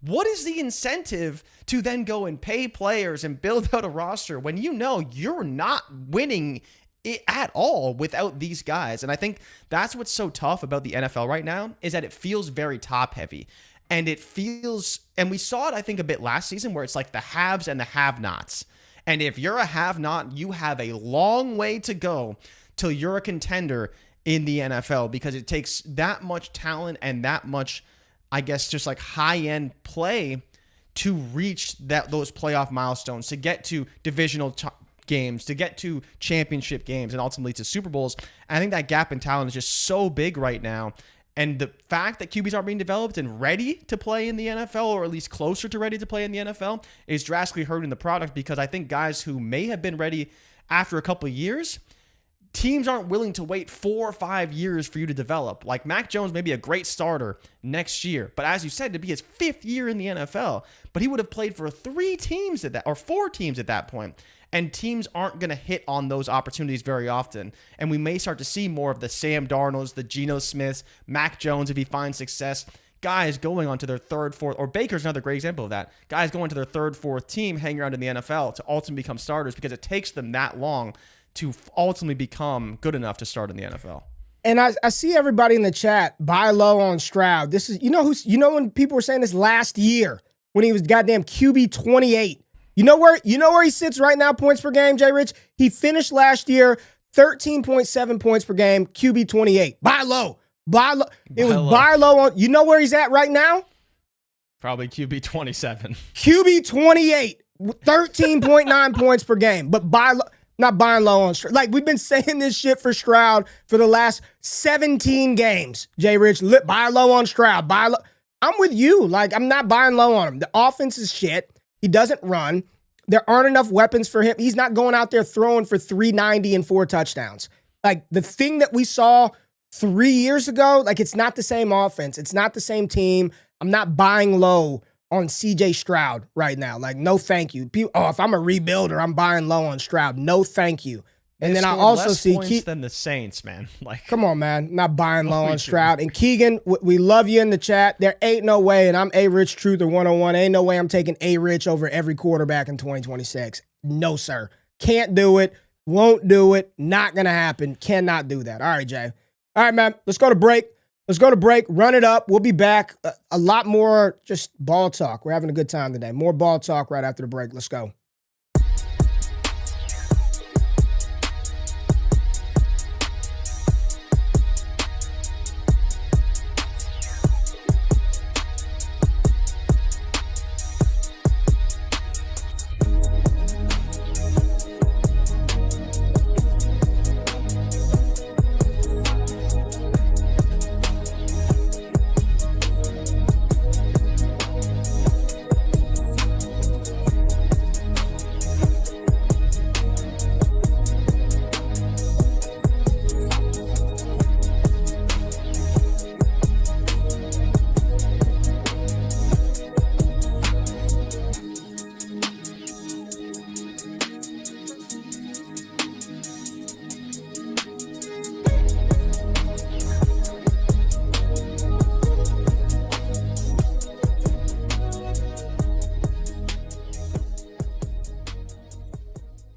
what is the incentive to then go and pay players and build out a roster when you know you're not winning it at all without these guys? And I think that's what's so tough about the NFL right now, is that it feels very top heavy. And it feels, and we saw it, I think, a bit last season, where it's like the haves and the have-nots. And if you're a have-not, you have a long way to go till you're a contender in the NFL, because it takes that much talent and that much, I guess, just like high-end play to reach those playoff milestones, to get to divisional games, to get to championship games, and ultimately to Super Bowls. And I think that gap in talent is just so big right now. And the fact that QBs aren't being developed and ready to play in the NFL, or at least closer to ready to play in the NFL, is drastically hurting the product, because I think guys who may have been ready after a couple of years, teams aren't willing to wait 4 or 5 years for you to develop. Like, Mac Jones may be a great starter next year, but as you said, to be his 5th year in the NFL, but he would have played for 3 teams at that, or 4 teams at that point. And teams aren't going to hit on those opportunities very often. And we may start to see more of the Sam Darnolds, the Geno Smiths, Mac Jones, if he finds success, guys going on to their 3rd, 4th, or Baker's another great example of that. Guys going to their 3rd, 4th team, hanging around in the NFL to ultimately become starters, because it takes them that long to ultimately become good enough to start in the NFL. And I see everybody in the chat buy low on Stroud. This is, you know when people were saying this last year when he was goddamn QB 28. You know where he sits right now, points per game, Jay Rich? He finished last year 13.7 points per game, QB 28. Buy low. Buy low. It was buy low on. You know where he's at right now? Probably QB 27. QB 28, 13.9 points per game. But buy low. Not buying low on Stroud. Like, we've been saying this shit for Stroud for the last 17 games. Jay Rich, buy low on Stroud. Buy low. I'm with you. Like, I'm not buying low on him. The offense is shit. He doesn't run. There aren't enough weapons for him. He's not going out there throwing for 390 and 4 touchdowns. Like the thing that we saw 3 years ago, like it's not the same offense. It's not the same team. I'm not buying low on CJ Stroud right now. Like, no, thank you. People, if I'm a rebuilder, I'm buying low on Stroud. No, thank you. And then I also less see points than the Saints, man. Like, come on, man, not buying low on Stroud. And Keegan, we love you in the chat. There ain't no way, and I'm A-Rich Truther 101. Ain't no way I'm taking A-Rich over every quarterback in 2026. No, sir. Can't do it. Won't do it. Not gonna happen. Cannot do that. All right, Jay. All right, man. Let's go to break. Run it up. We'll be back. A lot more just ball talk. We're having a good time today. More ball talk right after the break. Let's go.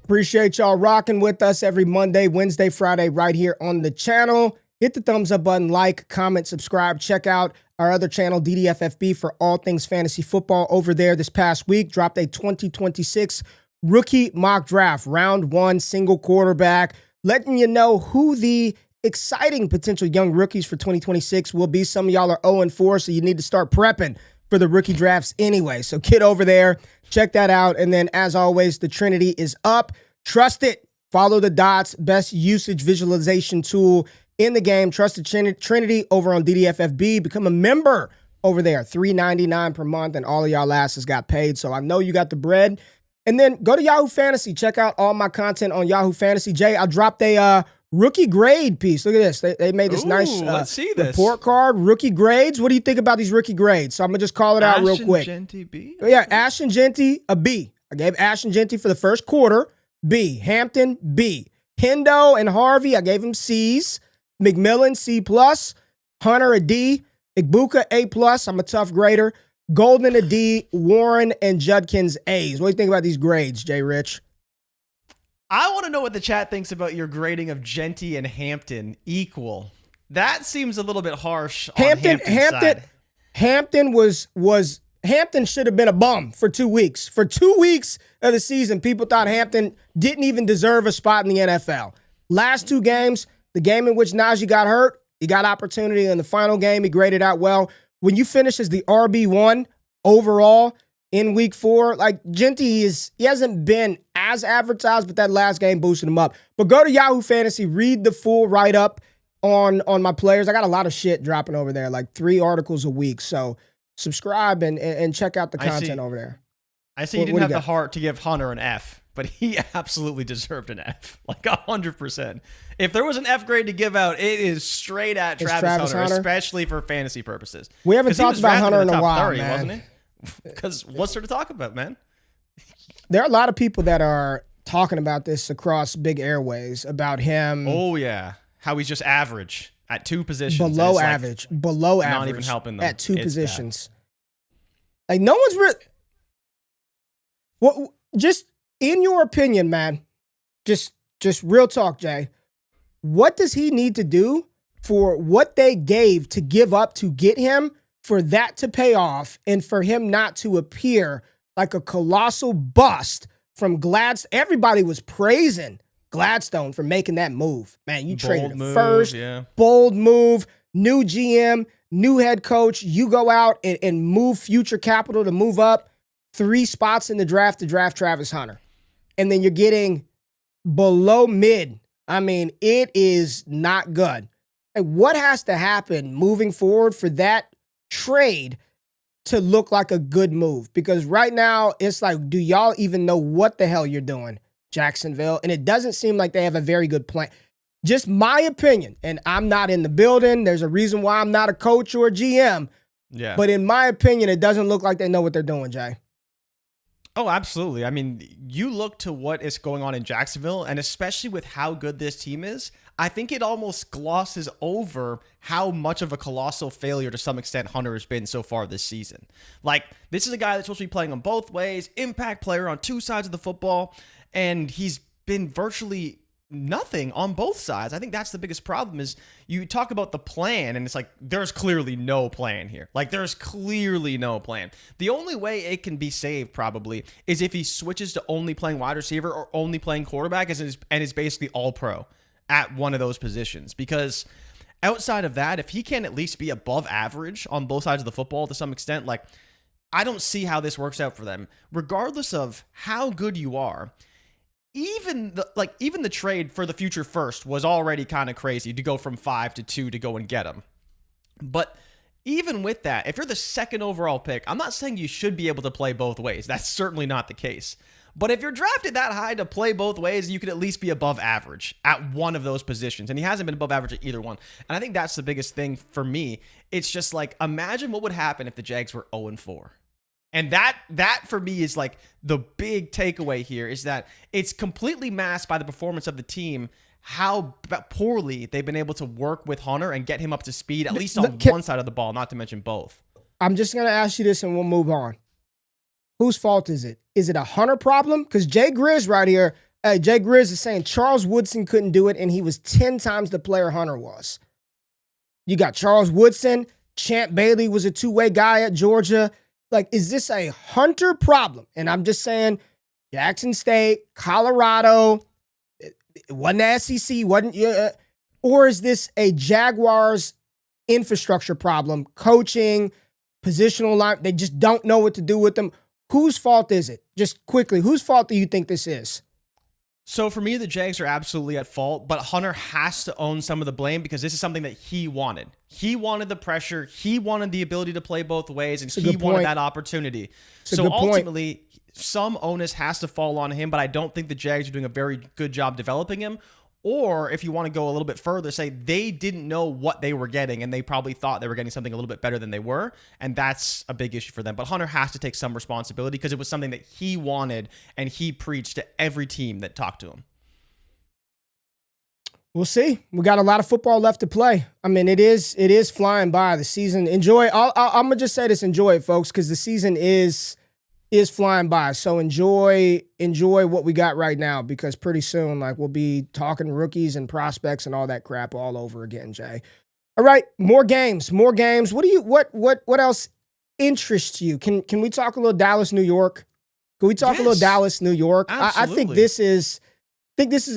Appreciate y'all rocking with us every Monday, Wednesday, Friday right here on the channel. Hit the thumbs up button, like, comment, subscribe. Check out our other channel, DDFFB, for all things fantasy football over there. This past week, dropped a 2026 rookie mock draft, round 1, single quarterback, letting you know who the exciting potential young rookies for 2026 will be. Some of y'all are 0-4, so you need to start prepping for the rookie drafts anyway. So get over there, check that out. And then, as always, the Trinity is up. Trust it. Follow the dots. Best usage visualization tool in the game. Trust the Trinity over on DDFFB. Become a member over there. $3.99 per month, and all of y'all asses got paid. So I know you got the bread. And then go to Yahoo Fantasy. Check out all my content on Yahoo Fantasy. Jay, I dropped a rookie grade piece. Look at this. They made this nice let's see this report card. Rookie grades. What do you think about these rookie grades? So I'm going to just call it out real quick. Genty B? Yeah, Ashton Genty, a B. I gave Ashton Genty for the first quarter, B. Hampton, B. Hendo and Harvey, I gave them C's. McMillan, C+. Hunter, a D. Ibuka, A+. I'm a tough grader. Golden, a D. Warren and Judkins, A's. What do you think about these grades, Jay Rich? I want to know what the chat thinks about your grading of Genty and Hampton equal. That seems a little bit harsh on Hampton's side. Hampton should have been a bum for 2 weeks. For 2 weeks of the season, people thought Hampton didn't even deserve a spot in the NFL. Last 2 games, the game in which Najee got hurt, he got opportunity. In the final game, he graded out well. When you finish as the RB1 overall in week 4, like Genty he hasn't been as advertised, but that last game boosted him up. But go to Yahoo Fantasy, read the full write-up on my players. I got a lot of shit dropping over there, like 3 articles a week. So subscribe and check out the content over there. I see you didn't have the heart to give Hunter an F, but he absolutely deserved an F, like 100%. If there was an F grade to give out, it is straight at Travis Hunter, especially for fantasy purposes. We haven't talked about Hunter in a while, 30, man. Wasn't he? Because what's there to talk about, man? There are a lot of people that are talking about this across big airways about him. Oh, yeah. How he's just average at 2 positions. Below average. Below average. Not even helping them. At 2 positions. Bad. Like, no one's really... Well, just in your opinion, man, just real talk, Jay, what does he need to do for what they gave to give up to get him, for that to pay off, and for him not to appear like a colossal bust from Gladstone? Everybody was praising Gladstone for making that move. Man, you traded him first. Yeah. Bold move. New GM, new head coach. You go out and move future capital to move up 3 spots in the draft to draft Travis Hunter. And then you're getting below mid. I mean, it is not good. Like, what has to happen moving forward for that trade to look like a good move? Because right now it's like, do y'all even know what the hell you're doing, Jacksonville? And it doesn't seem like they have a very good plan. Just my opinion, and I'm not in the building. There's a reason why I'm not a coach or a GM. Yeah. But in my opinion, it doesn't look like they know what they're doing, Jay. Oh, absolutely. I mean, you look to what is going on in Jacksonville, and especially with how good this team is, I think it almost glosses over how much of a colossal failure to some extent Hunter has been so far this season. Like, this is a guy that's supposed to be playing on both ways, impact player on two sides of the football, and he's been virtually nothing on both sides. I think that's the biggest problem is you talk about the plan and it's like there's clearly no plan here. Like there's clearly no plan. The only way it can be saved probably is if he switches to only playing wide receiver or only playing quarterback and is basically all pro at one of those positions. Because outside of that, if he can at least be above average on both sides of the football to some extent, like I don't see how this works out for them. Regardless of how good you are, even the trade for the future first was already kind of crazy to go from 5 to 2 to go and get him. But even with that, if you're the second overall pick, I'm not saying you should be able to play both ways. That's certainly not the case. But if you're drafted that high to play both ways, you could at least be above average at one of those positions. And he hasn't been above average at either one. And I think that's the biggest thing for me. It's just like, imagine what would happen if the Jags were 0-4. And that for me is like the big takeaway here is that it's completely masked by the performance of the team, how poorly they've been able to work with Hunter and get him up to speed, at least on one side of the ball, not to mention both. I'm just going to ask you this and we'll move on. Whose fault is it? Is it a Hunter problem? Because Jay Grizz right here, Jay Grizz is saying Charles Woodson couldn't do it and he was 10 times the player Hunter was. You got Charles Woodson, Champ Bailey was a two-way guy at Georgia. Like, is this a Hunter problem? And I'm just saying, Jackson State, Colorado, it wasn't the SEC, or is this a Jaguars infrastructure problem? Coaching, positional line, they just don't know what to do with them. Whose fault is it? Just quickly, whose fault do you think this is? So for me, the Jags are absolutely at fault, but Hunter has to own some of the blame because this is something that he wanted. He wanted the pressure. He wanted the ability to play both ways, and he wanted that opportunity. So ultimately, some onus has to fall on him, but I don't think the Jags are doing a very good job developing him. Or if you want to go a little bit further, say they didn't know what they were getting and they probably thought they were getting something a little bit better than they were. And that's a big issue for them. But Hunter has to take some responsibility because it was something that he wanted and he preached to every team that talked to him. We'll see. We got a lot of football left to play. I mean, it is flying by the season. Enjoy. I'm going to just say this, enjoy it, folks, because the season is flying by. So enjoy what we got right now because pretty soon, like, we'll be talking rookies and prospects and all that crap all over again, Jay. All right, more games. What else interests you? Can we talk a little Dallas, New York? Can we talk a little Dallas, New York? I think this is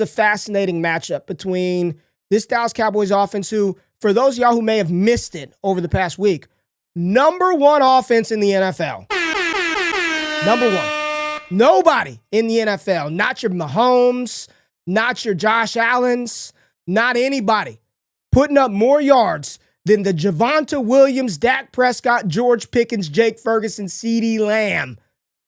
a fascinating matchup between this Dallas Cowboys offense, who, for those of y'all who may have missed it over the past week, number one offense in the NFL. Number one. Nobody in the NFL, not your Mahomes, not your Josh Allens, not anybody, putting up more yards than the Javonte Williams, Dak Prescott, George Pickens, Jake Ferguson, CeeDee Lamb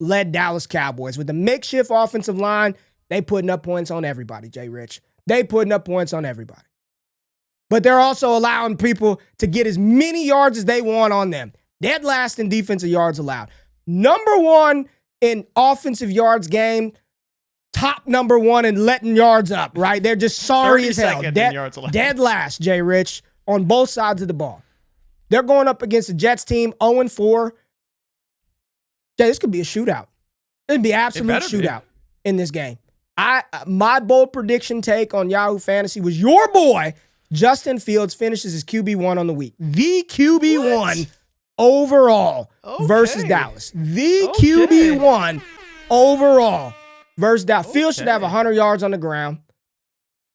led Dallas Cowboys. With the makeshift offensive line, they putting up points on everybody, Jay Rich. They putting up points on everybody. But they're also allowing people to get as many yards as they want on them. Dead last in defensive yards allowed. Number one in offensive yards game, top number one in letting yards up, right? They're just sorry as hell. Dead last, Jay Rich, on both sides of the ball. They're going up against the Jets team, 0-4. Jay, this could be a shootout. It'd be an absolute shootout in this game. My bold prediction take on Yahoo Fantasy was your boy, Justin Fields, finishes his QB1 on the week. The QB1 overall versus Dallas. The QB1 overall versus Dallas. Fields should have 100 yards on the ground.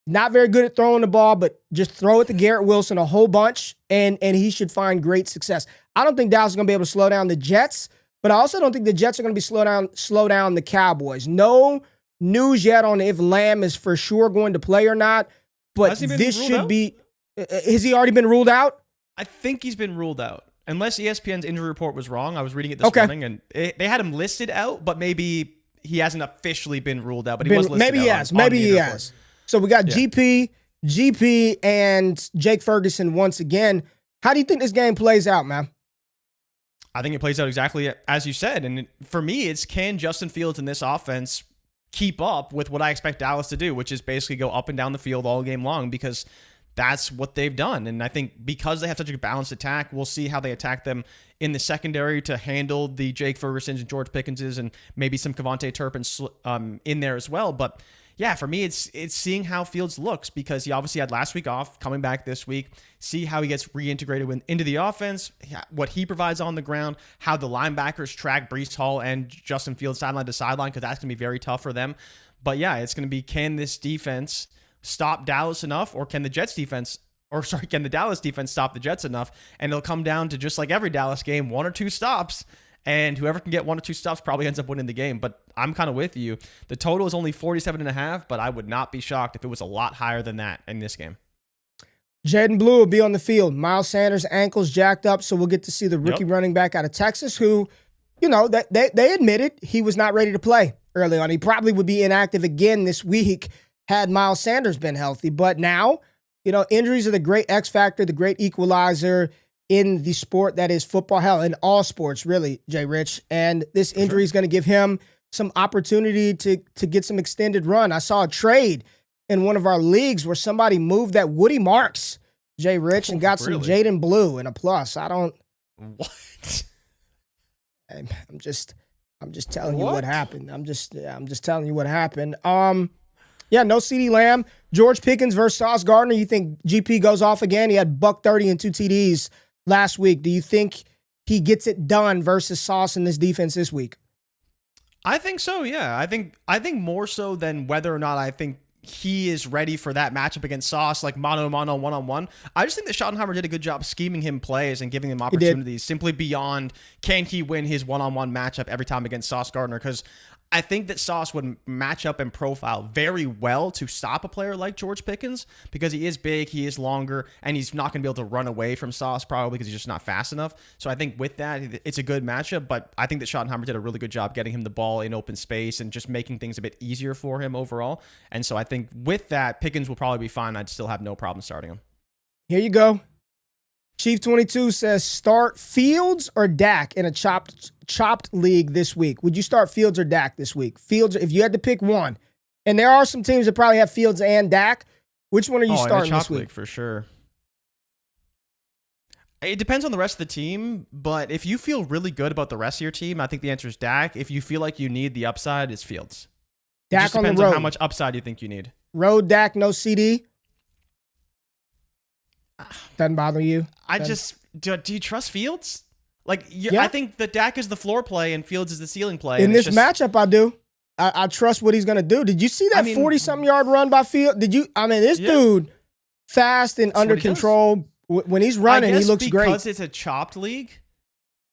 Not very good at throwing the ball, but just throw it to Garrett Wilson a whole bunch, and he should find great success. I don't think Dallas is going to be able to slow down the Jets, but I also don't think the Jets are going to be slow down the Cowboys. No news yet on if Lamb is for sure going to play or not, but this should be. Has he already been ruled out? I think he's been ruled out. unless ESPN's injury report was wrong. I was reading it this morning, and they had him listed out, but maybe he hasn't officially been ruled out. But he was listed maybe out he has. on Maybe the he injury has. report. So we got GP, and Jake Ferguson once again. How do you think this game plays out, man? I think it plays out exactly as you said. And for me, it's can Justin Fields in this offense keep up with what I expect Dallas to do, which is basically go up and down the field all game long, because that's what they've done. And I think because they have such a balanced attack, we'll see how they attack them in the secondary to handle the Jake Fergusons and George Pickenses and maybe some Kevontae Turpins in there as well. But yeah, for me, it's seeing how Fields looks, because he obviously had last week off, coming back this week, see how he gets reintegrated into the offense, what he provides on the ground, how the linebackers track Breece Hall and Justin Fields sideline to sideline, because that's going to be very tough for them. But yeah, it's going to be, can this defense stop Dallas enough, or can the can the Dallas defense stop the Jets enough? And it'll come down to, just like every Dallas game, 1 or 2 stops. And whoever can get 1 or 2 stops probably ends up winning the game. But I'm kind of with you. The total is only 47.5, but I would not be shocked if it was a lot higher than that in this game. Jaden Blue will be on the field. Miles Sanders' ankles jacked up, so we'll get to see the rookie running back out of Texas who, they admitted he was not ready to play early on. He probably would be inactive again this week had Miles Sanders been healthy. But now, injuries are the great X factor, the great equalizer in the sport that is football, hell, in all sports, really, Jay Rich. And this injury is going to give him some opportunity to get some extended run. I saw a trade in one of our leagues where somebody moved that Woody Marks, Jay Rich, and got some Jaden Blue and a plus. What? I'm just telling you what happened. I'm just telling you what happened. Yeah, no CeeDee Lamb. George Pickens versus Sauce Gardner. You think GP goes off again? He had $130 and 2 TDs last week. Do you think he gets it done versus Sauce in this defense this week? I think so, yeah. I think more so than whether or not I think he is ready for that matchup against Sauce, like mano-a-mano, one-on-one. I just think that Schottenheimer did a good job scheming him plays and giving him opportunities simply beyond can he win his one-on-one matchup every time against Sauce Gardner, because I think that Sauce would match up and profile very well to stop a player like George Pickens, because he is big, he is longer, and he's not going to be able to run away from Sauce probably because he's just not fast enough. So I think with that, it's a good matchup, but I think that Schottenheimer did a really good job getting him the ball in open space and just making things a bit easier for him overall. And so I think with that, Pickens will probably be fine. I'd still have no problem starting him. Here you go. Chief 22 says start Fields or Dak in a chopped league this week. Would you start Fields or Dak this week? Fields, if you had to pick one. And there are some teams that probably have Fields and Dak. Which one are you starting this week? League for sure. It depends on the rest of the team, but if you feel really good about the rest of your team, I think the answer is Dak. If you feel like you need the upside, it's Fields. Dak just on the road. depends on how much upside you think you need. Road Dak, no CD. Doesn't bother you? Do you trust Fields? I think that Dak is the floor play and Fields is the ceiling play. In this matchup, I do. I trust what he's going to do. Did you see that 40-something yard run by Fields? This dude, fast and under control. When he's running, he looks great. Because it's a chopped league,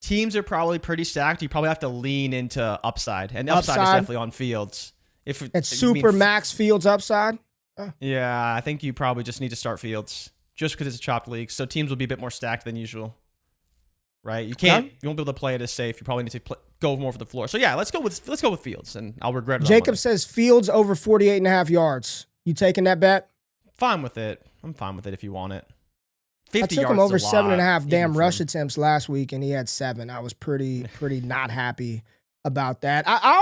teams are probably pretty stacked. You probably have to lean into upside. And the upside is definitely on Fields. It's super max Fields upside? Yeah, I think you probably just need to start Fields. Just because it's a chopped league, so teams will be a bit more stacked than usual, right? You won't be able to play it as safe. You probably need to go more for the floor. So yeah, let's go with Fields, and I'll regret it. Jacob says Fields over 48.5 yards. You taking that bet? Fine with it. I'm fine with it if you want it. 50 I took yards him over is a 7.5 damn rush attempts last week, and he had 7. I was pretty not happy about that. I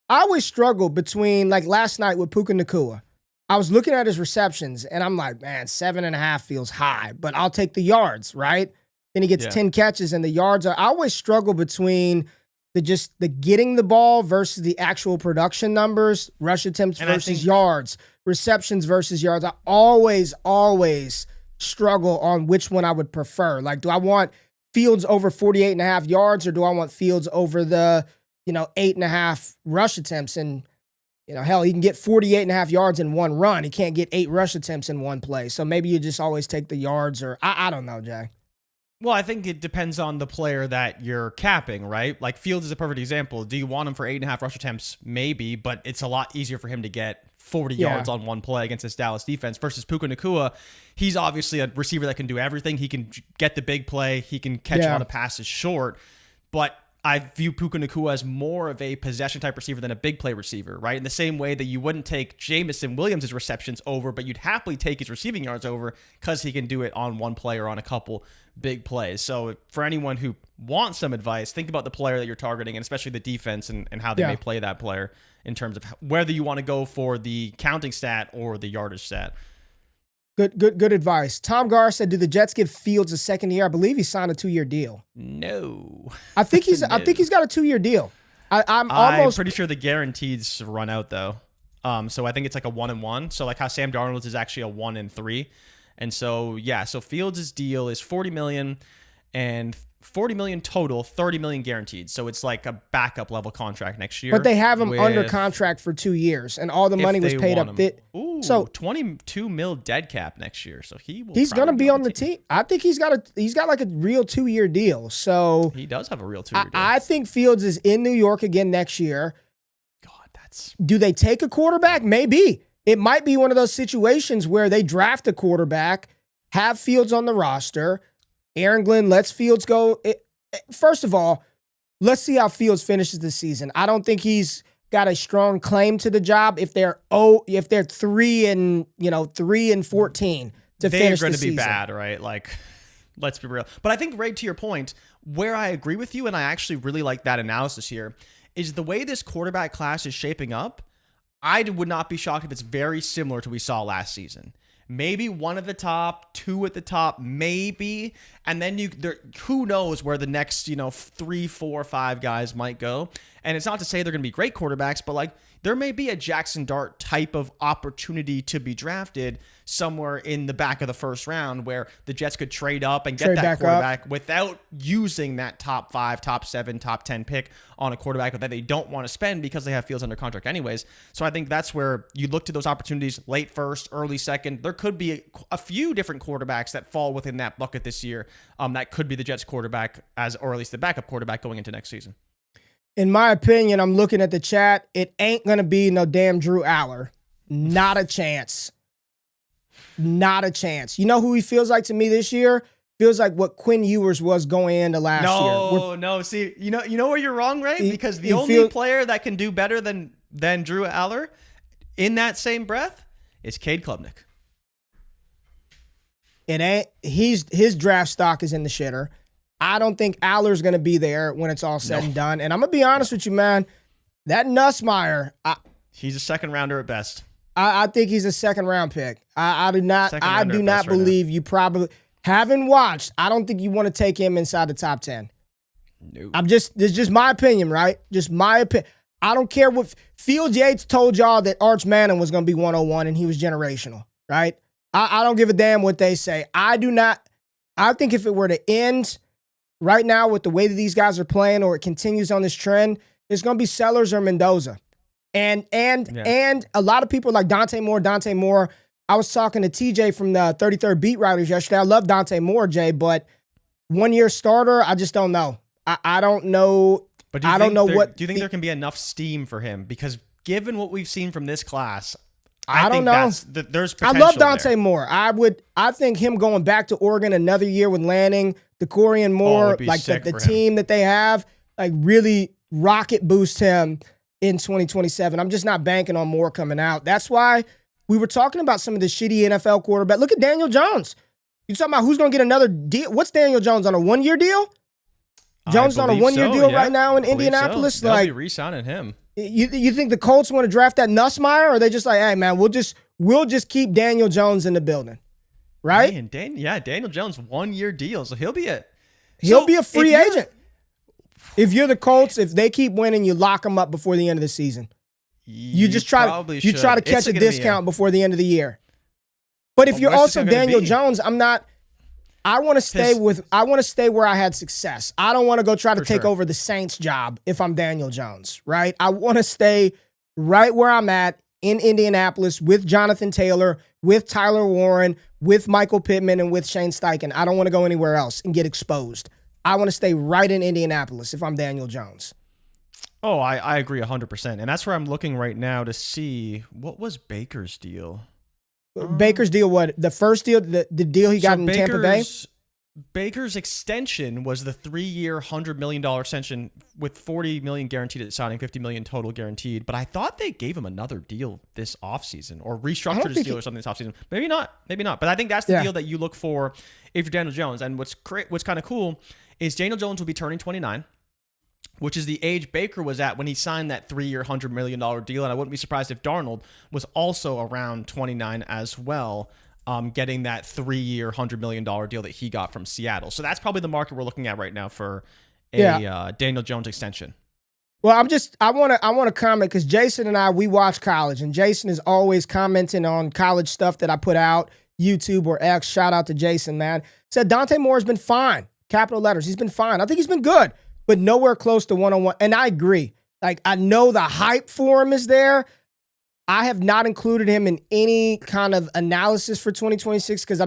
always struggle between, like last night with Puka Nacua. I was looking at his receptions, and I'm like, man, 7.5 feels high, but I'll take the yards, right? Then he gets 10 catches, and the yards are. I always struggle between the getting the ball versus the actual production numbers, rush attempts versus yards, receptions versus yards. I always struggle on which one I would prefer. Like, do I want Fields over 48.5 yards, or do I want Fields over the 8.5 rush attempts? And hell, he can get 48.5 yards in one run. He can't get 8 rush attempts in one play. So maybe you just always take the yards, or I don't know, Jay. Well, I think it depends on the player that you're capping, right? Like Fields is a perfect example. Do you want him for 8.5 rush attempts? Maybe, but it's a lot easier for him to get 40 yards on one play against this Dallas defense versus Puka Nacua. He's obviously a receiver that can do everything. He can get the big play. He can catch a lot of passes short. But I view Puka Nacua as more of a possession type receiver than a big play receiver, right? In the same way that you wouldn't take Jameson Williams' receptions over, but you'd happily take his receiving yards over because he can do it on one play or on a couple big plays. So for anyone who wants some advice, think about the player that you're targeting, and especially the defense and how they may play that player in terms of whether you want to go for the counting stat or the yardage stat. Good advice. Tom Garr said, "Do the Jets give Fields a second year?" I believe he signed a 2-year deal. No, I think he's got a 2-year deal. I'm pretty sure the guaranteeds run out though. So I think it's like a 1-1. So like how Sam Darnold's is actually a 1-3, and so so Fields' deal is $40 million and $40 million total, $30 million guaranteed. So it's like a backup level contract next year. But they have him under contract for 2 years, and all the money was paid up. So $22 million dead cap next year. So he's going to be on the team. I think he's got like a real 2-year deal. So he does have a real 2-year deal. I think Fields is in New York again next year. God, do they take a quarterback? Maybe. It might be one of those situations where they draft a quarterback, have Fields on the roster. Aaron Glenn lets Fields go. First of all, let's see how Fields finishes this season. I don't think he's got a strong claim to the job if they're 3-14 to finish the season. They're going to be bad, right? Like, let's be real. But I think right to your point, where I agree with you, and I actually really like that analysis here, is the way this quarterback class is shaping up. I would not be shocked if it's very similar to what we saw last season. Maybe one at the top, two at the top, maybe. And then who knows where the next, 3, 4, 5 guys might go. And it's not to say they're going to be great quarterbacks, but like there may be a Jaxson Dart type of opportunity to be drafted somewhere in the back of the first round where the Jets could trade up and get that quarterback without using that top 5, top 7, top 10 pick on a quarterback that they don't want to spend because they have Fields under contract anyways. So I think that's where you look to those opportunities late first, early second. There could be a few different quarterbacks that fall within that bucket this year. That could be the Jets quarterback or at least the backup quarterback going into next season. In my opinion, I'm looking at the chat. It ain't going to be no damn Drew Aller. Not a chance. Not a chance. You know who he feels like to me this year? Feels like what Quinn Ewers was going into last year. No. See, you know where you're wrong, right? Because the only player that can do better than Drew Aller in that same breath is Cade Klubnik. It ain't. His draft stock is in the shitter. I don't think Aller's going to be there when it's all said and done. And I'm going to be honest with you, man. That Nussmeier, he's a second rounder at best. I think he's a second round pick. I do not believe you probably haven't watched. I don't think you want to take him inside the top 10. No. This is just my opinion, right? Just my opinion. I don't care what Field Yates told y'all that Arch Manning was going to be 101 and he was generational, right? I don't give a damn what they say. I do not. I think if it were to end right now with the way that these guys are playing, or it continues on this trend, it's going to be Sellers or Mendoza. And a lot of people like Dante Moore. I was talking to TJ from the 33rd Beat Writers yesterday. I love Dante Moore, Jay, but 1-year starter, I just don't know. I don't know. But do you think there can be enough steam for him? Because given what we've seen from this class, I don't know. There's potential. I love Dante Moore. I think him going back to Oregon another year with Lanning, DeCorian Moore, like the team that they have, like really rocket boost him in 2027. I'm just not banking on Moore coming out. That's why we were talking about some of the shitty NFL quarterback. Look at Daniel Jones. You talking about who's going to get another deal? What's Daniel Jones on a 1-year deal? Jones on a 1-year deal right now in Indianapolis. So. They'll be re-signing him. You think the Colts want to draft that Nussmeier, or are they just like, hey man, we'll just keep Daniel Jones in the building, right? Man, Daniel Jones 1-year deal, so he'll be a free agent. If you're the Colts, if they keep winning, you lock them up before the end of the season. You try to catch a discount before the end of the year. But if you're also Daniel Jones, I want to stay where I had success. I don't want to go try to take over the Saints job if I'm Daniel Jones, right? I want to stay right where I'm at in Indianapolis with Jonathan Taylor, with Tyler Warren, with Michael Pittman, and with Shane Steichen. I don't want to go anywhere else and get exposed. I want to stay right in Indianapolis if I'm Daniel Jones. Oh, I agree 100%. And that's where I'm looking right now to see what was Baker's deal. Baker's deal, what? The first deal, the deal he got in Tampa Bay? Baker's extension was the 3-year, $100 million extension with $40 million guaranteed at signing, $50 million total guaranteed. But I thought they gave him another deal this offseason or restructured his deal or something this offseason. Maybe not. But I think that's the deal that you look for if you're Daniel Jones. And what's kind of cool is Daniel Jones will be turning 29, which is the age Baker was at when he signed that 3-year, $100 million deal. And I wouldn't be surprised if Darnold was also around 29 as well, getting that 3-year, $100 million deal that he got from Seattle. So that's probably the market we're looking at right now for a Daniel Jones extension. Well, I want to comment because Jason and we watch college, and Jason is always commenting on college stuff that I put out, YouTube or X. Shout out to Jason, man. Said Dante Moore has been fine. Capital letters. He's been fine. I think he's been good, but nowhere close to one-on-one. And I agree. Like, I know the hype for him is there. I have not included him in any kind of analysis for 2026 because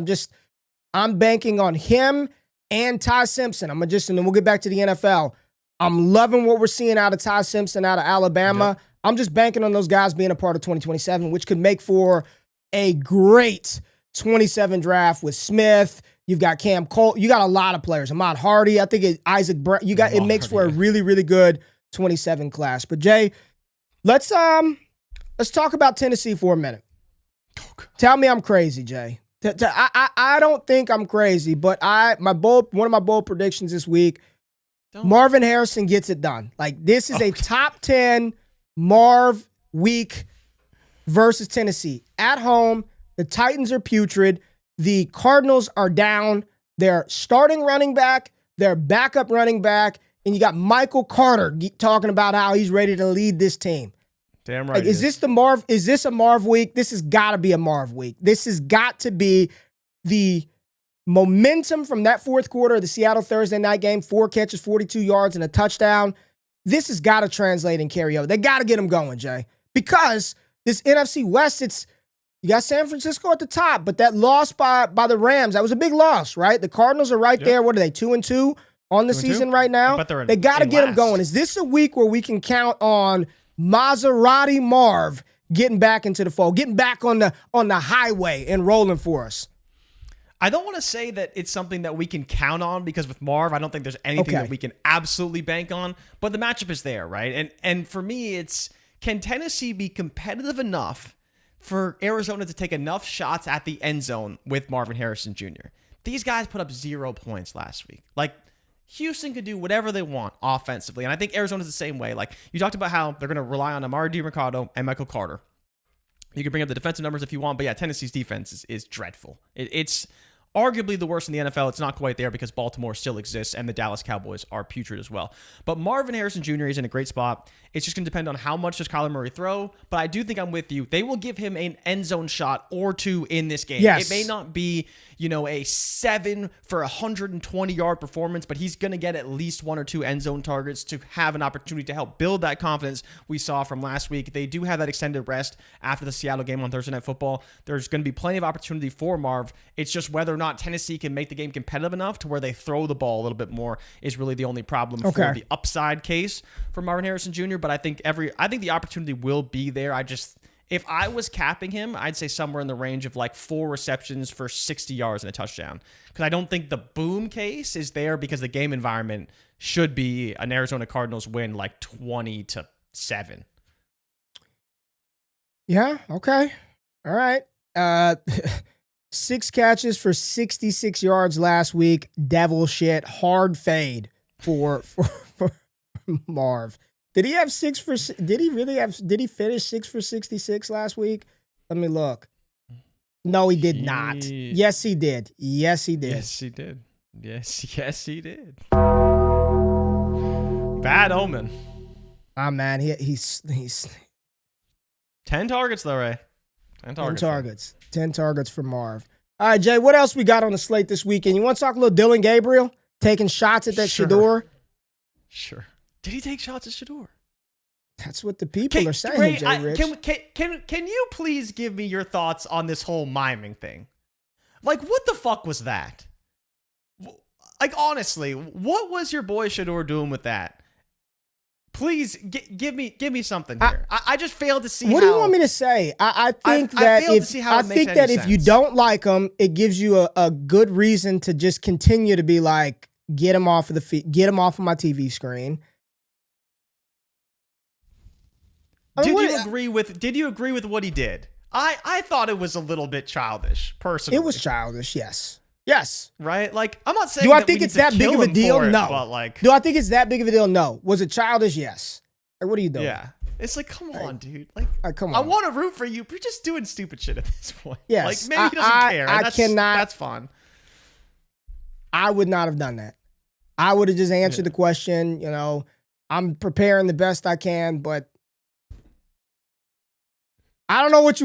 I'm banking on him and Ty Simpson. And then we'll get back to the NFL. I'm loving what we're seeing out of Ty Simpson out of Alabama. Yep. I'm just banking on those guys being a part of 2027, which could make for a great 27 draft with Smith. You've got Cam Colt. You got a lot of players. Ahmad Hardy. I think Isaac Brown. It makes for a really, really good 27 class. But Jay, let's talk about Tennessee for a minute. Tell me I'm crazy, Jay. I don't think I'm crazy, but one of my bold predictions this week, Marvin Harrison gets it done. Like, this is a top 10 Marv week versus Tennessee. At home, the Titans are putrid. The Cardinals are down. Their starting running back, their backup running back, and you got Michael Carter talking about how he's ready to lead this team. Damn right. Like, is this a Marv week? This has got to be a Marv week. This has got to be the momentum from that fourth quarter of the Seattle Thursday night game, 4 catches, 42 yards, and a touchdown. This has got to translate and carry over. They got to get them going, Jay. Because this NFC West, you got San Francisco at the top, but that loss by the Rams, that was a big loss, right? The Cardinals are right there. What are they, 2-2 on the season right now? They got to get them going. Is this a week where we can count on Maserati Marv getting back into the fold, getting back on the highway and rolling for us? I don't want to say that it's something that we can count on because with Marv, I don't think there's anything that we can absolutely bank on, but the matchup is there, right? And for me, can Tennessee be competitive enough for Arizona to take enough shots at the end zone with Marvin Harrison Jr.? These guys put up 0 points last week. Like, Houston could do whatever they want offensively, and I think Arizona's the same way. Like, you talked about how they're going to rely on Amari DiMercado and Michael Carter. You can bring up the defensive numbers if you want, but yeah, Tennessee's defense is dreadful. It's arguably the worst in the NFL. It's not quite there because Baltimore still exists and the Dallas Cowboys are putrid as well. But Marvin Harrison Jr. is in a great spot. It's just going to depend on how much does Kyler Murray throw, but I do think I'm with you. They will give him an end zone shot or two in this game. Yes. It may not be, a 7 for 120-yard performance, but he's going to get at least 1 or 2 end zone targets to have an opportunity to help build that confidence we saw from last week. They do have that extended rest after the Seattle game on Thursday Night Football. There's going to be plenty of opportunity for Marv. It's just whether or not Tennessee can make the game competitive enough to where they throw the ball a little bit more is really the only problem for the upside case for Marvin Harrison Jr. But I think the opportunity will be there. If I was capping him, I'd say somewhere in the range of like 4 receptions for 60 yards and a touchdown. Because I don't think the boom case is there because the game environment should be an Arizona Cardinals win like 20-7. Yeah, okay. All right. 6 catches for 66 yards last week. Devil shit. Hard fade for Marv. Did he have 6 for? Did he finish 6 for 66 last week? Let me look. No, he did not. Yes, he did. Yes, he did. Yes, he did. Yes, he did. Bad omen. Ah, man, he's 10 targets though, Ray. 10 targets. 10 targets for Marv. All right, Jay, what else we got on the slate this weekend? You want to talk a little Dylan Gabriel taking shots at that Shador? Sure. Did he take shots at Shador? That's what the people are saying, Ray, Jay Rich. Can you please give me your thoughts on this whole miming thing? Like, what the fuck was that? Like, honestly, what was your boy Shador doing with that? Please give me something here. I just failed to see. What do you want me to say? I think that if you don't like him, it gives you a good reason to just continue to be like, get him off of get him off of my TV screen. Did you agree with what he did? I thought it was a little bit childish, personally. It was childish, yes. Yes. Right? Like, I'm not saying do I think it's that big of a deal? No. But like, do I think it's that big of a deal? No. Was it childish? Yes. Like, what are you doing? Yeah. It's like, come on, dude. Like, come on. I want to root for you, but you're just doing stupid shit at this point. Yes. Like, maybe he doesn't care. And that's fine. I would not have done that. I would have just answered the question. You know, I'm preparing the best I can, but I don't know what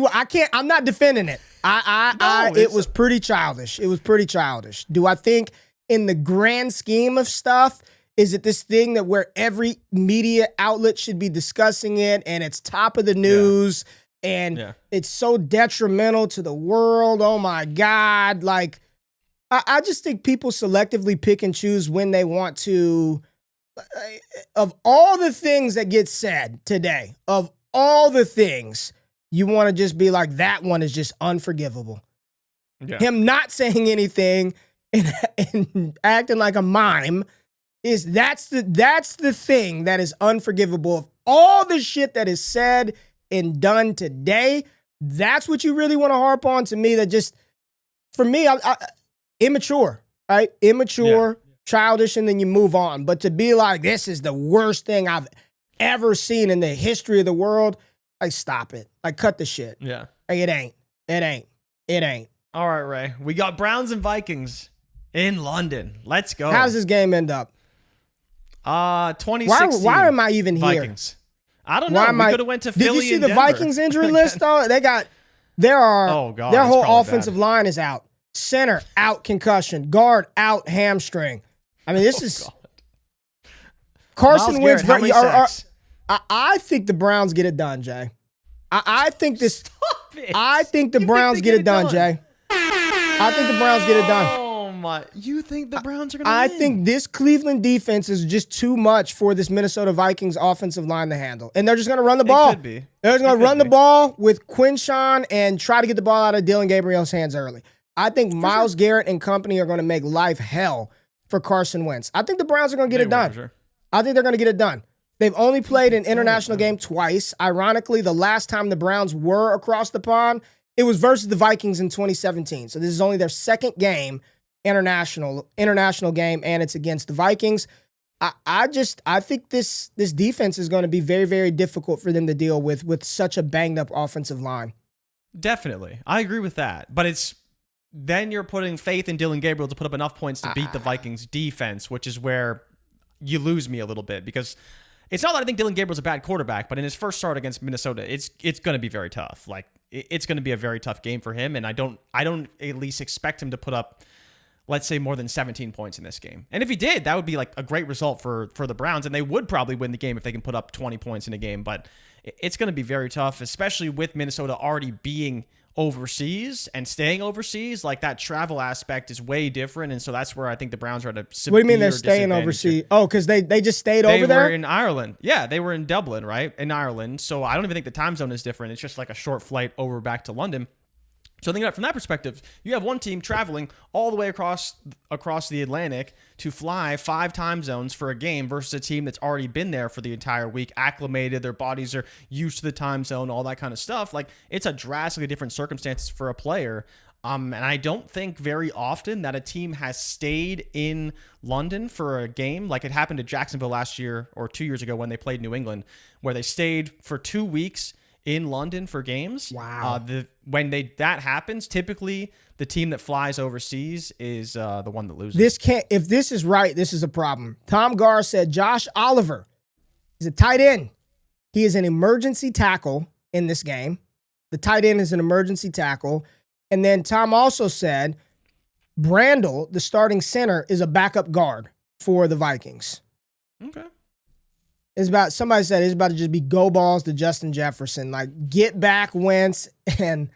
I'm not defending it. It was pretty childish. It was pretty childish. Do I think in the grand scheme of stuff, is it this thing that where every media outlet should be discussing it and it's top of the news and it's so detrimental to the world? Oh my God. Like, I just think people selectively pick and choose when they want to. Of all the things that get said today, of all the things, you want to just be like, that one is just unforgivable. Yeah. Him not saying anything and acting like a mime that's the thing that is unforgivable. Of all the shit that is said and done today, that's what you really want to harp on. To me, that just, for me, immature, right? Immature, childish, and then you move on. But to be like, this is the worst thing I've ever seen in the history of the world, like, stop it. Like, cut the shit. Yeah. Like, it ain't. All right, Ray. We got Browns and Vikings in London. Let's go. How's this game end up? 2016. Why am I even here? Vikings. I don't know. We could have went to Philly. Did you see the Denver. Vikings injury list, though? Their whole offensive line is out. Center, out, concussion. Guard, out, hamstring. I mean, this is... God. Carson Wentz... How many sacks? I think the Browns get it done, Jay. I think this... Stop it. I think the Browns get it done, Jay. I think the Browns get it done. Oh, my... You think the Browns are going to I win? think this Cleveland defense is just too much for this Minnesota Vikings offensive line to handle. And they're just going to run the ball. It could be. They're just going to run the ball with Quinshawn and try to get the ball out of Dylan Gabriel's hands early. I think Myles Garrett and company are going to make life hell for Carson Wentz. I think the Browns are going to get it done. Sure. I think they're going to get it done. They've only played an international game twice. Ironically, the last time the Browns were across the pond, it was versus the Vikings in 2017. So this is only their second game, international game, and it's against the Vikings. I think this defense is going to be very, very difficult for them to deal with such a banged up offensive line. Definitely. I agree with that. But then you're putting faith in Dylan Gabriel to put up enough points to beat the Vikings defense, which is where you lose me a little bit, because it's not that I think Dylan Gabriel's a bad quarterback, but in his first start against Minnesota, it's going to be very tough. Like, it's going to be a very tough game for him, and I don't at least expect him to put up, let's say, more than 17 points in this game. And if he did, that would be like a great result for the Browns, and they would probably win the game if they can put up 20 points in a game. But it's going to be very tough, especially with Minnesota already being overseas and staying overseas. Like, that travel aspect is way different, and so that's where I think the Browns are at a severe. What do you mean they're staying overseas? Oh, because they just stayed over there? They were in Ireland. Yeah, they were in Dublin, right? In Ireland. So I don't even think the time zone is different. It's just like a short flight over back to London. So think about it from that perspective, you have one team traveling all the way across the Atlantic to fly 5 time zones for a game versus a team that's already been there for the entire week, acclimated, their bodies are used to the time zone, all that kind of stuff. Like, it's a drastically different circumstances for a player. And I don't think very often that a team has stayed in London for a game, like it happened to Jacksonville last year or 2 years ago when they played New England, where they stayed for 2 weeks in London for games. Wow. When that happens, typically the team that flies overseas is the one that loses. If this is right, this is a problem. Tom Garr said Josh Oliver is a tight end. He is an emergency tackle in this game. The tight end is an emergency tackle. And then Tom also said Brandel, the starting center, is a backup guard for the Vikings. Okay. Somebody said it's about to just be go balls to Justin Jefferson. Like, get back, Wentz, and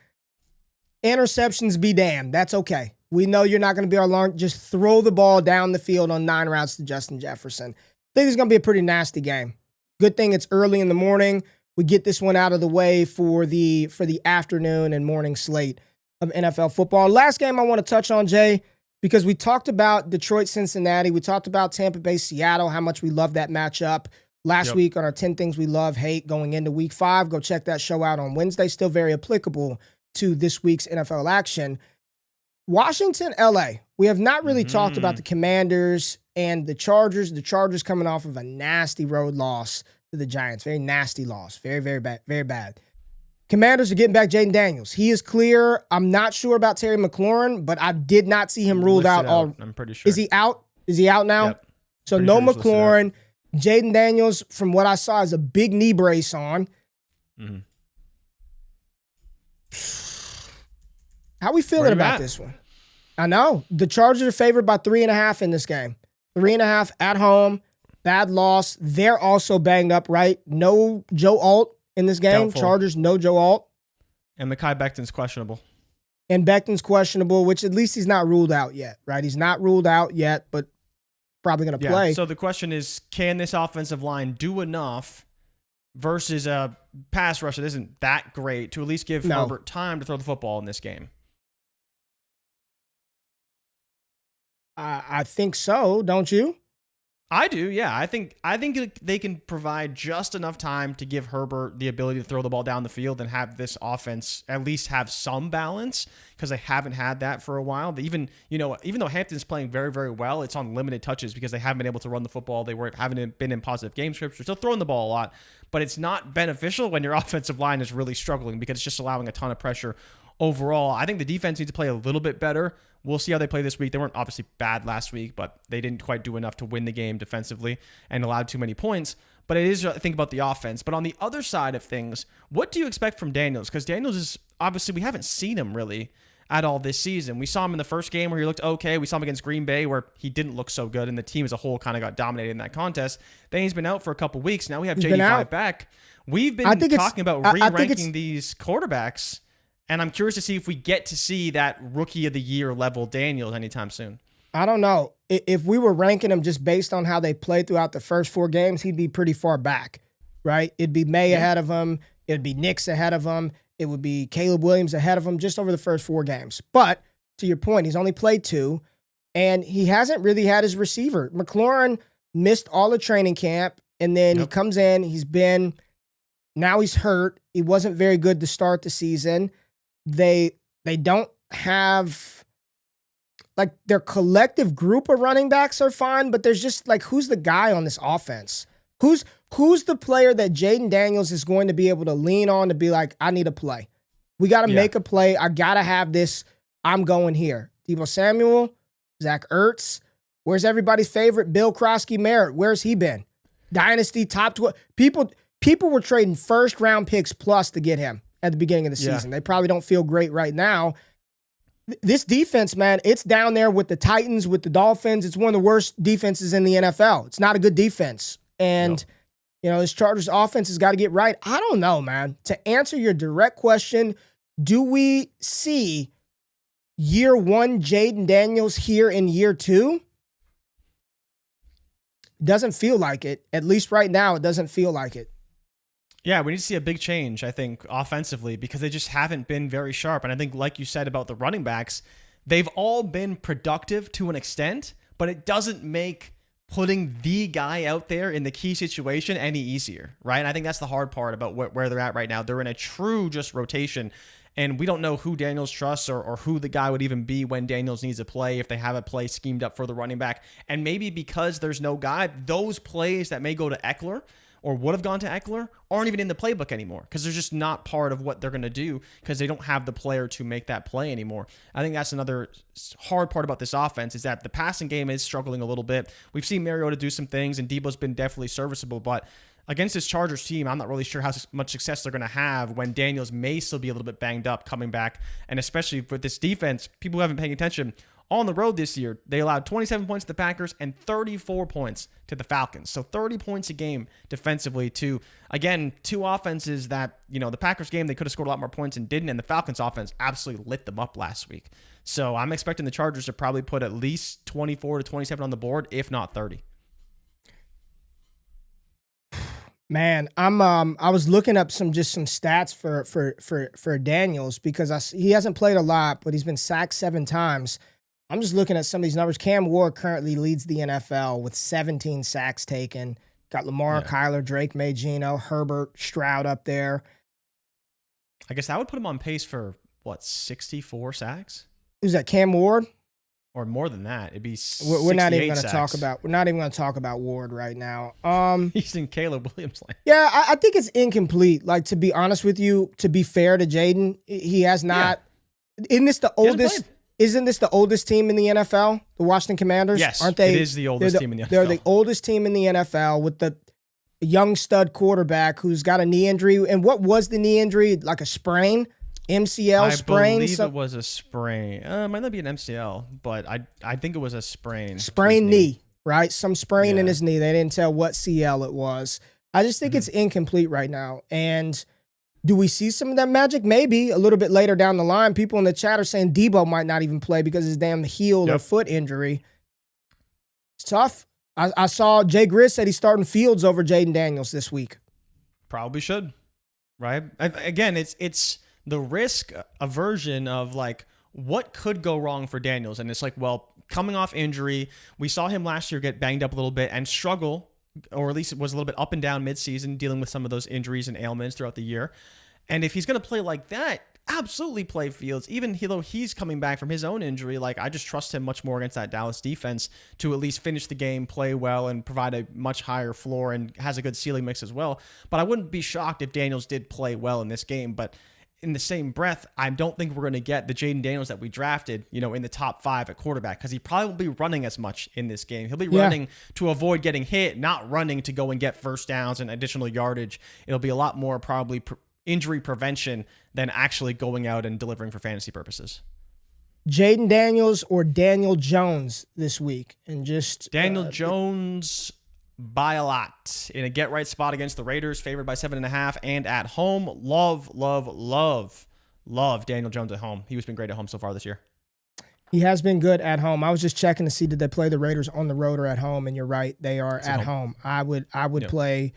interceptions be damned. That's okay. We know you're not going to be our long. Just throw the ball down the field on 9 routes to Justin Jefferson. I think it's going to be a pretty nasty game. Good thing it's early in the morning. We get this one out of the way for the afternoon and morning slate of NFL football. Last game I want to touch on, Jay, because we talked about Detroit, Cincinnati. We talked about Tampa Bay, Seattle, how much we love that matchup last week on our 10 things we love, hate going into week 5. Go check that show out on Wednesday. Still very applicable to this week's NFL action. Washington, LA. We have not really talked about the Commanders and the Chargers. The Chargers coming off of a nasty road loss to the Giants. Very nasty loss. Very, very bad. Very bad. Commanders are getting back Jaden Daniels. He is clear. I'm not sure about Terry McLaurin, but I did not see him ruled out. I'm pretty sure. Is he out? Is he out now? Yep. So no McLaurin. Jaden Daniels, from what I saw, has a big knee brace on. Mm-hmm. How we feeling about this one? I know. The Chargers are favored by 3.5 in this game. 3.5 at home. Bad loss. They're also banged up, right? No Joe Alt in this game. Doubtful. Chargers, no Joe Alt. And Mekhi Becton's questionable. And Becton's questionable, which at least he's not ruled out yet, right? He's not ruled out yet, but probably going to play. So the question is, can this offensive line do enough versus a pass rush that isn't that great to at least give Herbert time to throw the football in this game? I think so, don't you? I do, yeah. I think they can provide just enough time to give Herbert the ability to throw the ball down the field and have this offense at least have some balance, because they haven't had that for a while. Even though Hampton's playing very, very well, it's on limited touches because they haven't been able to run the football. They haven't been in positive game scripts. They're still throwing the ball a lot, but it's not beneficial when your offensive line is really struggling because it's just allowing a ton of pressure overall. I think the defense needs to play a little bit better. We'll see how they play this week. They weren't obviously bad last week, but they didn't quite do enough to win the game defensively and allowed too many points. But it is a thing about the offense. But on the other side of things, what do you expect from Daniels? Because Daniels is obviously, we haven't seen him really at all this season. We saw him in the first game where he looked okay. We saw him against Green Bay where he didn't look so good, and the team as a whole kind of got dominated in that contest. Then he's been out for a couple weeks. Now we have JD5 back. We've been talking about re-ranking these quarterbacks. And I'm curious to see if we get to see that rookie of the year level Daniels anytime soon. I don't know. If we were ranking him just based on how they played throughout the first 4 games, he'd be pretty far back, right? It'd be May ahead of him. It'd be Nix ahead of him. It would be Caleb Williams ahead of him just over the first 4 games. But to your point, he's only played 2, and he hasn't really had his receiver. McLaurin missed all the training camp, and then he comes in. Now he's hurt. He wasn't very good to start the season. They don't have, like, their collective group of running backs are fine, but there's just, like, who's the guy on this offense? Who's the player that Jaden Daniels is going to be able to lean on to be like, I need a play. We got to make a play. I got to have this. I'm going here. Deebo Samuel, Zach Ertz. Where's everybody's favorite? Bill Krosky-Merritt. Where's he been? Dynasty, top 12. People were trading first-round picks plus to get him at the beginning of the season. They probably don't feel great right now. This defense, man, it's down there with the Titans, with the Dolphins. It's one of the worst defenses in the NFL. It's not a good defense. And, this Chargers offense has got to get right. I don't know, man. To answer your direct question, do we see year 1 Jaden Daniels here in year 2? Doesn't feel like it. At least right now, it doesn't feel like it. Yeah, we need to see a big change, I think, offensively, because they just haven't been very sharp. And I think, like you said about the running backs, they've all been productive to an extent, but it doesn't make putting the guy out there in the key situation any easier, right? And I think that's the hard part about where they're at right now. They're in a true just rotation, and we don't know who Daniels trusts or who the guy would even be when Daniels needs a play, if they have a play schemed up for the running back. And maybe because there's no guy, those plays that may go to Eckler or would have gone to Eckler aren't even in the playbook anymore because they're just not part of what they're going to do because they don't have the player to make that play anymore. I think that's another hard part about this offense is that the passing game is struggling a little bit. We've seen Mariota do some things, and Deebo's been definitely serviceable, but against this Chargers team, I'm not really sure how much success they're going to have when Daniels may still be a little bit banged up coming back, and especially with this defense, people who haven't been paying attention, on the road this year, they allowed 27 points to the Packers and 34 points to the Falcons. So 30 points a game defensively to, again, 2 offenses that, the Packers game, they could have scored a lot more points and didn't, and the Falcons offense absolutely lit them up last week. So I'm expecting the Chargers to probably put at least 24 to 27 on the board, if not 30. Man, I was looking up some stats for Daniels because he hasn't played a lot, but he's been sacked 7 times. I'm just looking at some of these numbers. Cam Ward currently leads the NFL with 17 sacks taken. Got Lamar, Kyler, Drake Maye, Geno, Herbert, Stroud up there. I guess that would put him on pace for, 64 sacks? Who's that, Cam Ward? Or more than that. It'd be We're not even going to sacks. we're not even going to talk about Ward right now. He's in Caleb Williams' lane. Yeah, I think it's incomplete. Like, to be honest with you, to be fair to Jayden, he has not. Isn't this the oldest? Isn't this the oldest team in the NFL? The Washington Commanders? Yes, aren't they? It is the oldest team in the NFL. They're the oldest team in the NFL with the young stud quarterback who's got a knee injury. And what was the knee injury? Like a sprain? MCL sprain? I believe it was a sprain. It might not be an MCL, but I think it was a sprain. Sprained knee, right? Some sprain in his knee. They didn't tell what CL it was. I just think it's incomplete right now. And do we see some of that magic? Maybe a little bit later down the line. People in the chat are saying Debo might not even play because of his damn heel or foot injury. It's tough. I saw Jay Grizz said he's starting Fields over Jaden Daniels this week. Probably should, right? Again, it's the risk aversion of like what could go wrong for Daniels. And it's like, well, coming off injury, we saw him last year get banged up a little bit and struggle, or at least it was a little bit up and down midseason, dealing with some of those injuries and ailments throughout the year. And if he's going to play like that, absolutely play Fields. Even though he's coming back from his own injury, like I just trust him much more against that Dallas defense to at least finish the game, play well, and provide a much higher floor and has a good ceiling mix as well. But I wouldn't be shocked if Daniels did play well in this game. But in the same breath, I don't think we're going to get the Jaden Daniels that we drafted, in the top 5 at quarterback, because he probably won't be running as much in this game. He'll be running to avoid getting hit, not running to go and get first downs and additional yardage. It'll be a lot more probably injury prevention than actually going out and delivering for fantasy purposes. Jaden Daniels or Daniel Jones this week? And just Daniel Jones by a lot in a get right spot against the Raiders, favored by 7.5 and at home. Love Daniel Jones at home. He's been great at home so far this year. He has been good at home. I was just checking to see did they play the Raiders on the road or at home, and you're right, they are at home. I would play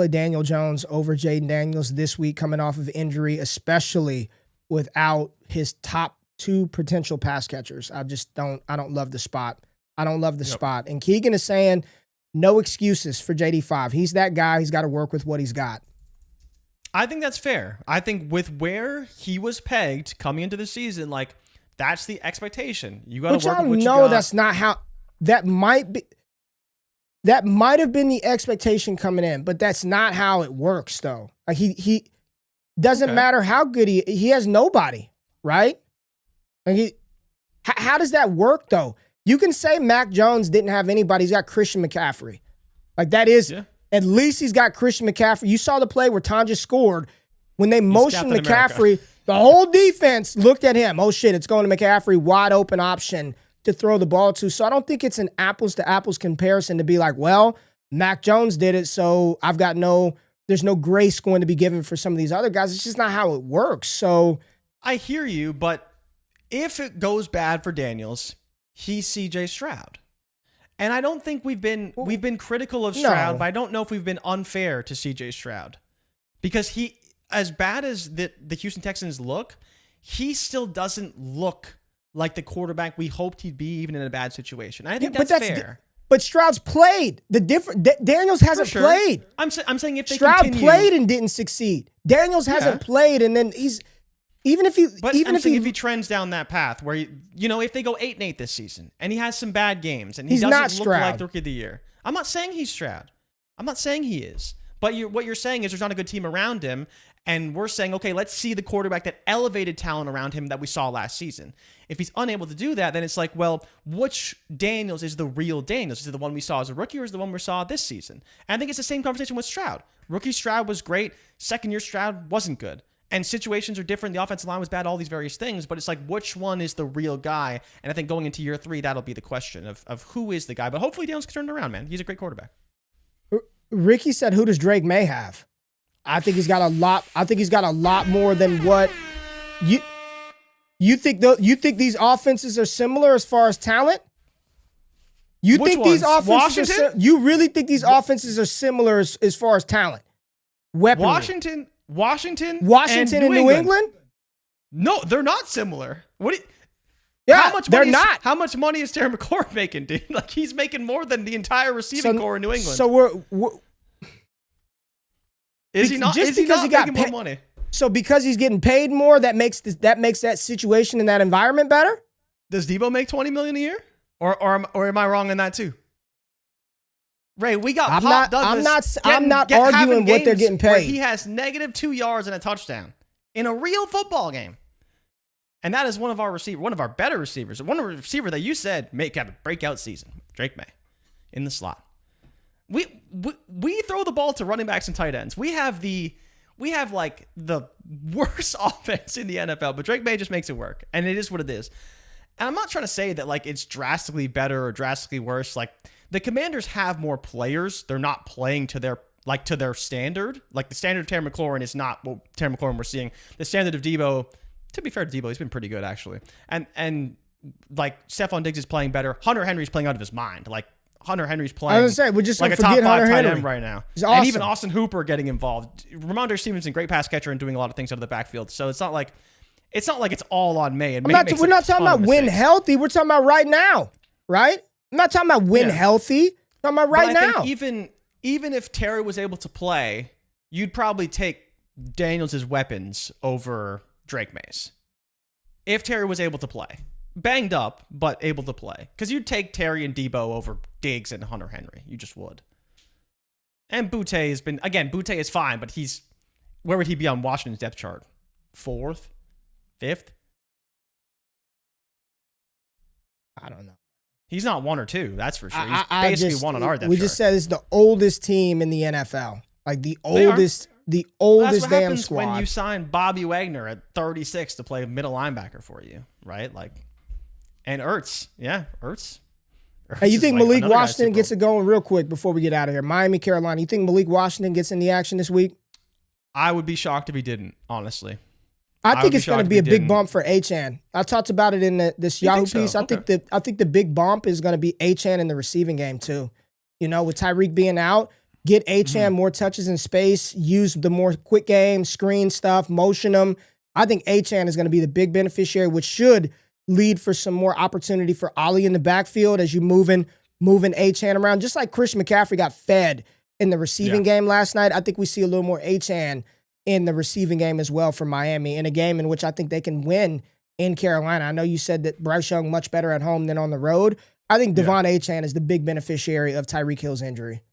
Daniel Jones over Jaden Daniels this week coming off of injury, especially without his top 2 potential pass catchers. I don't love the spot. I don't love the spot. And Keegan is saying no excuses for JD5. He's that guy. He's got to work with what he's got. I think that's fair. I think with where he was pegged coming into the season, like that's the expectation. You got to work with what you got. No, that's not how. That might have been the expectation coming in, but that's not how it works, though. Like he doesn't matter how good he has nobody, right? Like how does that work, though? You can say Mac Jones didn't have anybody. He's got Christian McCaffrey. Like that is, at least he's got Christian McCaffrey. You saw the play where Tanja scored. When they motioned McCaffrey, the whole defense looked at him. Oh, shit, it's going to McCaffrey, wide open option to throw the ball to. So I don't think it's an apples-to-apples comparison to be like, well, Mac Jones did it, so there's no grace going to be given for some of these other guys. It's just not how it works. So I hear you, but if it goes bad for Daniels, he's CJ Stroud. And I don't think we've been critical of Stroud, but I don't know if we've been unfair to CJ Stroud. Because he, as bad as the Houston Texans look, he still doesn't look like the quarterback we hoped he'd be, even in a bad situation. I think that's fair. But Stroud's played. Daniels hasn't played. I'm saying if they Stroud continue, played and didn't succeed. Daniels hasn't played, and then he's if he trends down that path where if they go 8-8 this season and he has some bad games and he he's doesn't not look Stroud. like the rookie of the year, I'm not saying he's Stroud. I'm not saying he is. But what you're saying is there's not a good team around him, and we're saying, okay, let's see the quarterback that elevated talent around him that we saw last season. If he's unable to do that, then it's like, well, which Daniels is the real Daniels? Is it the one we saw as a rookie, or is it the one we saw this season? And I think it's the same conversation with Stroud. Rookie Stroud was great. Second-year Stroud wasn't good. And situations are different. The offensive line was bad, all these various things. But it's like, which one is the real guy? And I think going into year 3, that'll be the question of who is the guy. But hopefully Daniels can turn it around, man. He's a great quarterback. Ricky said, who does Drake Maye have? I think he's got a lot. I think he's got a lot more than what you think. You think these offenses are similar as far as talent? You Which think these ones? offenses Washington? you really think these offenses are similar as far as talent? Weaponry. Washington and New England? No, they're not similar. Yeah, how much they're money not. How much money is Terry McLaurin making, dude? Like, he's making more than the entire receiving core in New England. So we're is he not? Just is he because not he got making more money? So because he's getting paid more, that makes that situation in that environment better? Does Debo make $20 million a year? Or am I wrong in that too? Ray, we got I'm not arguing what they're getting paid. He has -2 yards and a touchdown in a real football game. And that is one of our better receivers. One of the receiver that you said make have a breakout season. Drake Maye in the slot. We throw the ball to running backs and tight ends. We have like the worst offense in the NFL, but Drake Maye just makes it work. And it is what it is. And I'm not trying to say that like it's drastically better or drastically worse. Like, the Commanders have more players. They're not playing to their standard. Like, the standard of Terry McLaurin is not what Terry McLaurin we're seeing. The standard of Debo, to be fair to Debo, he's been pretty good actually. And like, Stephon Diggs is playing better. Hunter Henry's playing out of his mind. Like, Hunter Henry's playing. I was gonna say, we're just like gonna a top forget 5 Hunter tight Henry end right now. He's awesome. And even Austin Hooper getting involved. Ramondre Stevenson, great pass catcher and doing a lot of things out of the backfield. So it's not like it's all on May. we're not talking about win healthy. We're talking about right now, right? I'm not talking about win healthy. I'm talking about right now. Think even if Terry was able to play, you'd probably take Daniels' weapons over Drake Maye's. If Terry was able to play. Banged up, but able to play. Because you'd take Terry and Debo over Diggs and Hunter Henry. You just would. And Boutte has been, again, Boutte is fine, but where would he be on Washington's depth chart? 4th? 5th? I don't know. He's not 1 or 2, that's for sure. He's basically 1 on our depth chart. We just said it's the oldest team in the NFL. Like, the oldest that's what damn happens squad. when you sign Bobby Wagner at 36 to play middle linebacker for you, right? Like, and Ertz. Hey, you think Malik Washington gets it going real quick before we get out of here? Miami, Carolina. You think Malik Washington gets in the action this week? I would be shocked if he didn't, honestly. I think it's going to be a big bump for Achane. I talked about it in this Yahoo piece. So? I think the big bump is going to be Achane in the receiving game too. You know, with Tyreek being out, get Achane more touches in space, use the more quick game, screen stuff, motion him. I think Achane is going to be the big beneficiary, which should lead for some more opportunity for Ollie in the backfield as you moving Achane around. Just like Christian McCaffrey got fed in the receiving game last night, I think we see a little more Achane in the receiving game as well for Miami, in a game in which I think they can win in Carolina. I know you said that Bryce Young much better at home than on the road. I think DeVonta Achane is the big beneficiary of Tyreek Hill's injury.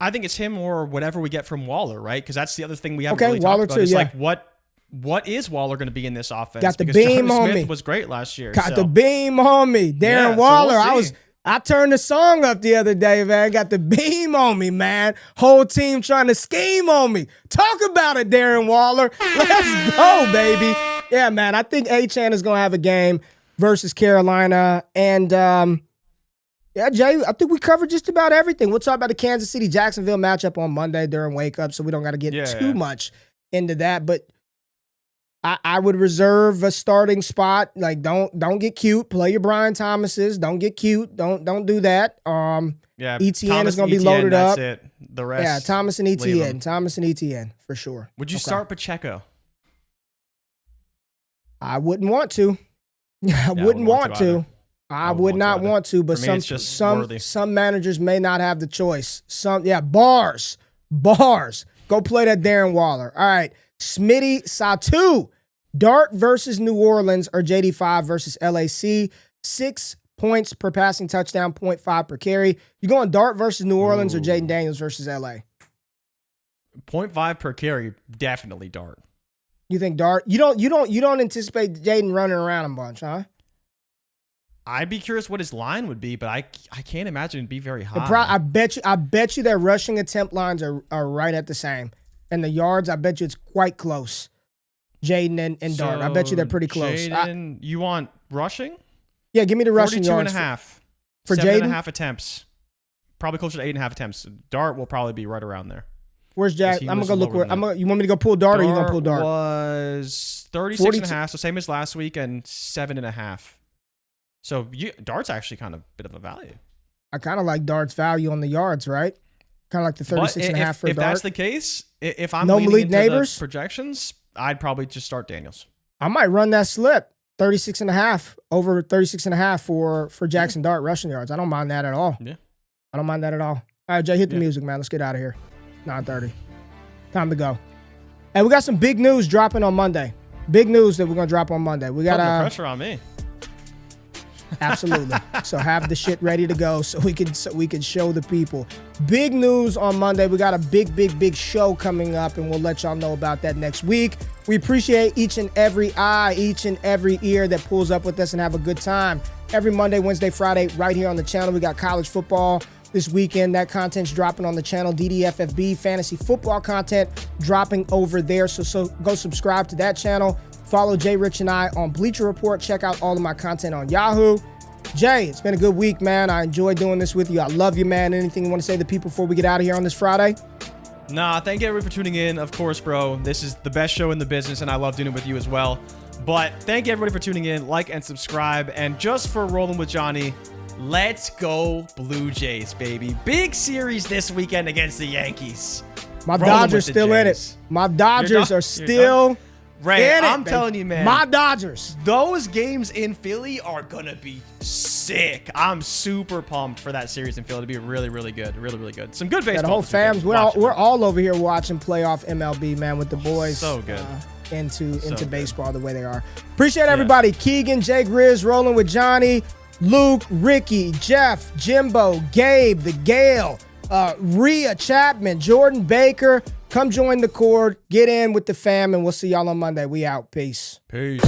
I think it's him or whatever we get from Waller, right? Because that's the other thing we haven't really Waller talked about. Too, like, what is Waller going to be in this offense? Got the because beam Jonnu on Smith me. was great last year. Got the beam on me. Darren Waller. So we'll see. I turned the song up the other day, man. Got the beam on me, man. Whole team trying to scheme on me. Talk about it, Darren Waller. Let's go, baby. Yeah, man. I think Achane is going to have a game versus Carolina. And, yeah, Jay, I think we covered just about everything. We'll talk about the Kansas City-Jacksonville matchup on Monday during Wake Up, so we don't got to get too much into that. But I would reserve a starting spot. Like, don't get cute. Play your Brian Thomases. Don't get cute. Don't do that. ETN is going to be loaded up. That's it. The rest. Yeah, Thomas and ETN. Thomas and ETN for sure. Would you start Pacheco? I wouldn't want to. I wouldn't want to. I would not want to, but some managers may not have the choice. Bars. Go play that Darren Waller. All right, Smitty Satu. Dart versus New Orleans or JD5 versus LAC. 6 points per passing touchdown, 0.5 per carry. You going Dart versus New Orleans or Jaden Daniels versus LA? 0.5 per carry, definitely Dart. You think Dart? You don't anticipate Jaden running around a bunch, huh? I'd be curious what his line would be, but I can't imagine it'd be very high. I bet you their rushing attempt lines are right at the same. And the yards, I bet you it's quite close. Jaden and Dart. I bet you they're pretty close. Jaden, you want rushing? Yeah, give me the rushing yards. 42.5. For Jaden? 7.5 attempts. Probably closer to 8.5 attempts. Dart will probably be right around there. Where's Jack? I'm gonna go look where. You want me to go pull Dart or you gonna pull Dart? Was 36.5, so same as last week, and 7.5. So Dart's actually kind of a bit of a value. I kind of like Dart's value on the yards, right? Kind of like the 36.5 for if Dart. that's the case, if I'm No leaning Malik into Neighbors? the projections, I'd probably just start Daniels. I might run that slip. 36.5 over 36.5 for Jaxson Dart rushing yards. I don't mind that at all. Yeah. I don't mind that at all. All right, Jay, hit the music, man. Let's get out of here. 9:30. Time to go. Hey, we got some big news dropping on Monday. Big news that we're going to drop on Monday. We got Putting the pressure on me. Absolutely. So have the shit ready to go so we can show the people. Big news on Monday. We got a big show coming up, and we'll let y'all know about that next week. We appreciate each and every eye, each and every ear that pulls up with us and have a good time. Every Monday, Wednesday, Friday, right here on the channel. We got college football this weekend. That content's dropping on the channel. DDFFB fantasy football content dropping over there. So go subscribe to that channel. Follow Jay, Rich, and I on Bleacher Report. Check out all of my content on Yahoo. Jay, it's been a good week, man. I enjoyed doing this with you. I love you, man. Anything you want to say to the people before we get out of here on this Friday? Nah, thank you everybody for tuning in. Of course, bro, this is the best show in the business, and I love doing it with you as well. But thank you everybody for tuning in. Like and subscribe. And just for rolling with Johnny, let's go Blue Jays, baby. Big series this weekend against the Yankees. My Dodgers still in it. My Dodgers are still Ray, in it. I'm telling you, man. My Dodgers. Those games in Philly are going to be sick. I'm super pumped for that series in Philly to be really, really good. Really, really good. Some good baseball. Yeah, the whole fams, we're all over here watching playoff MLB, man, with the boys. So good. Into baseball the way they are. Appreciate everybody. Keegan, Jay Grizz, rolling with Johnny, Luke, Ricky, Jeff, Jimbo, Gabe, the Gale, Rhea Chapman, Jordan Baker. Come join the Cord. Get in with the fam, and we'll see y'all on Monday. We out. Peace. Peace.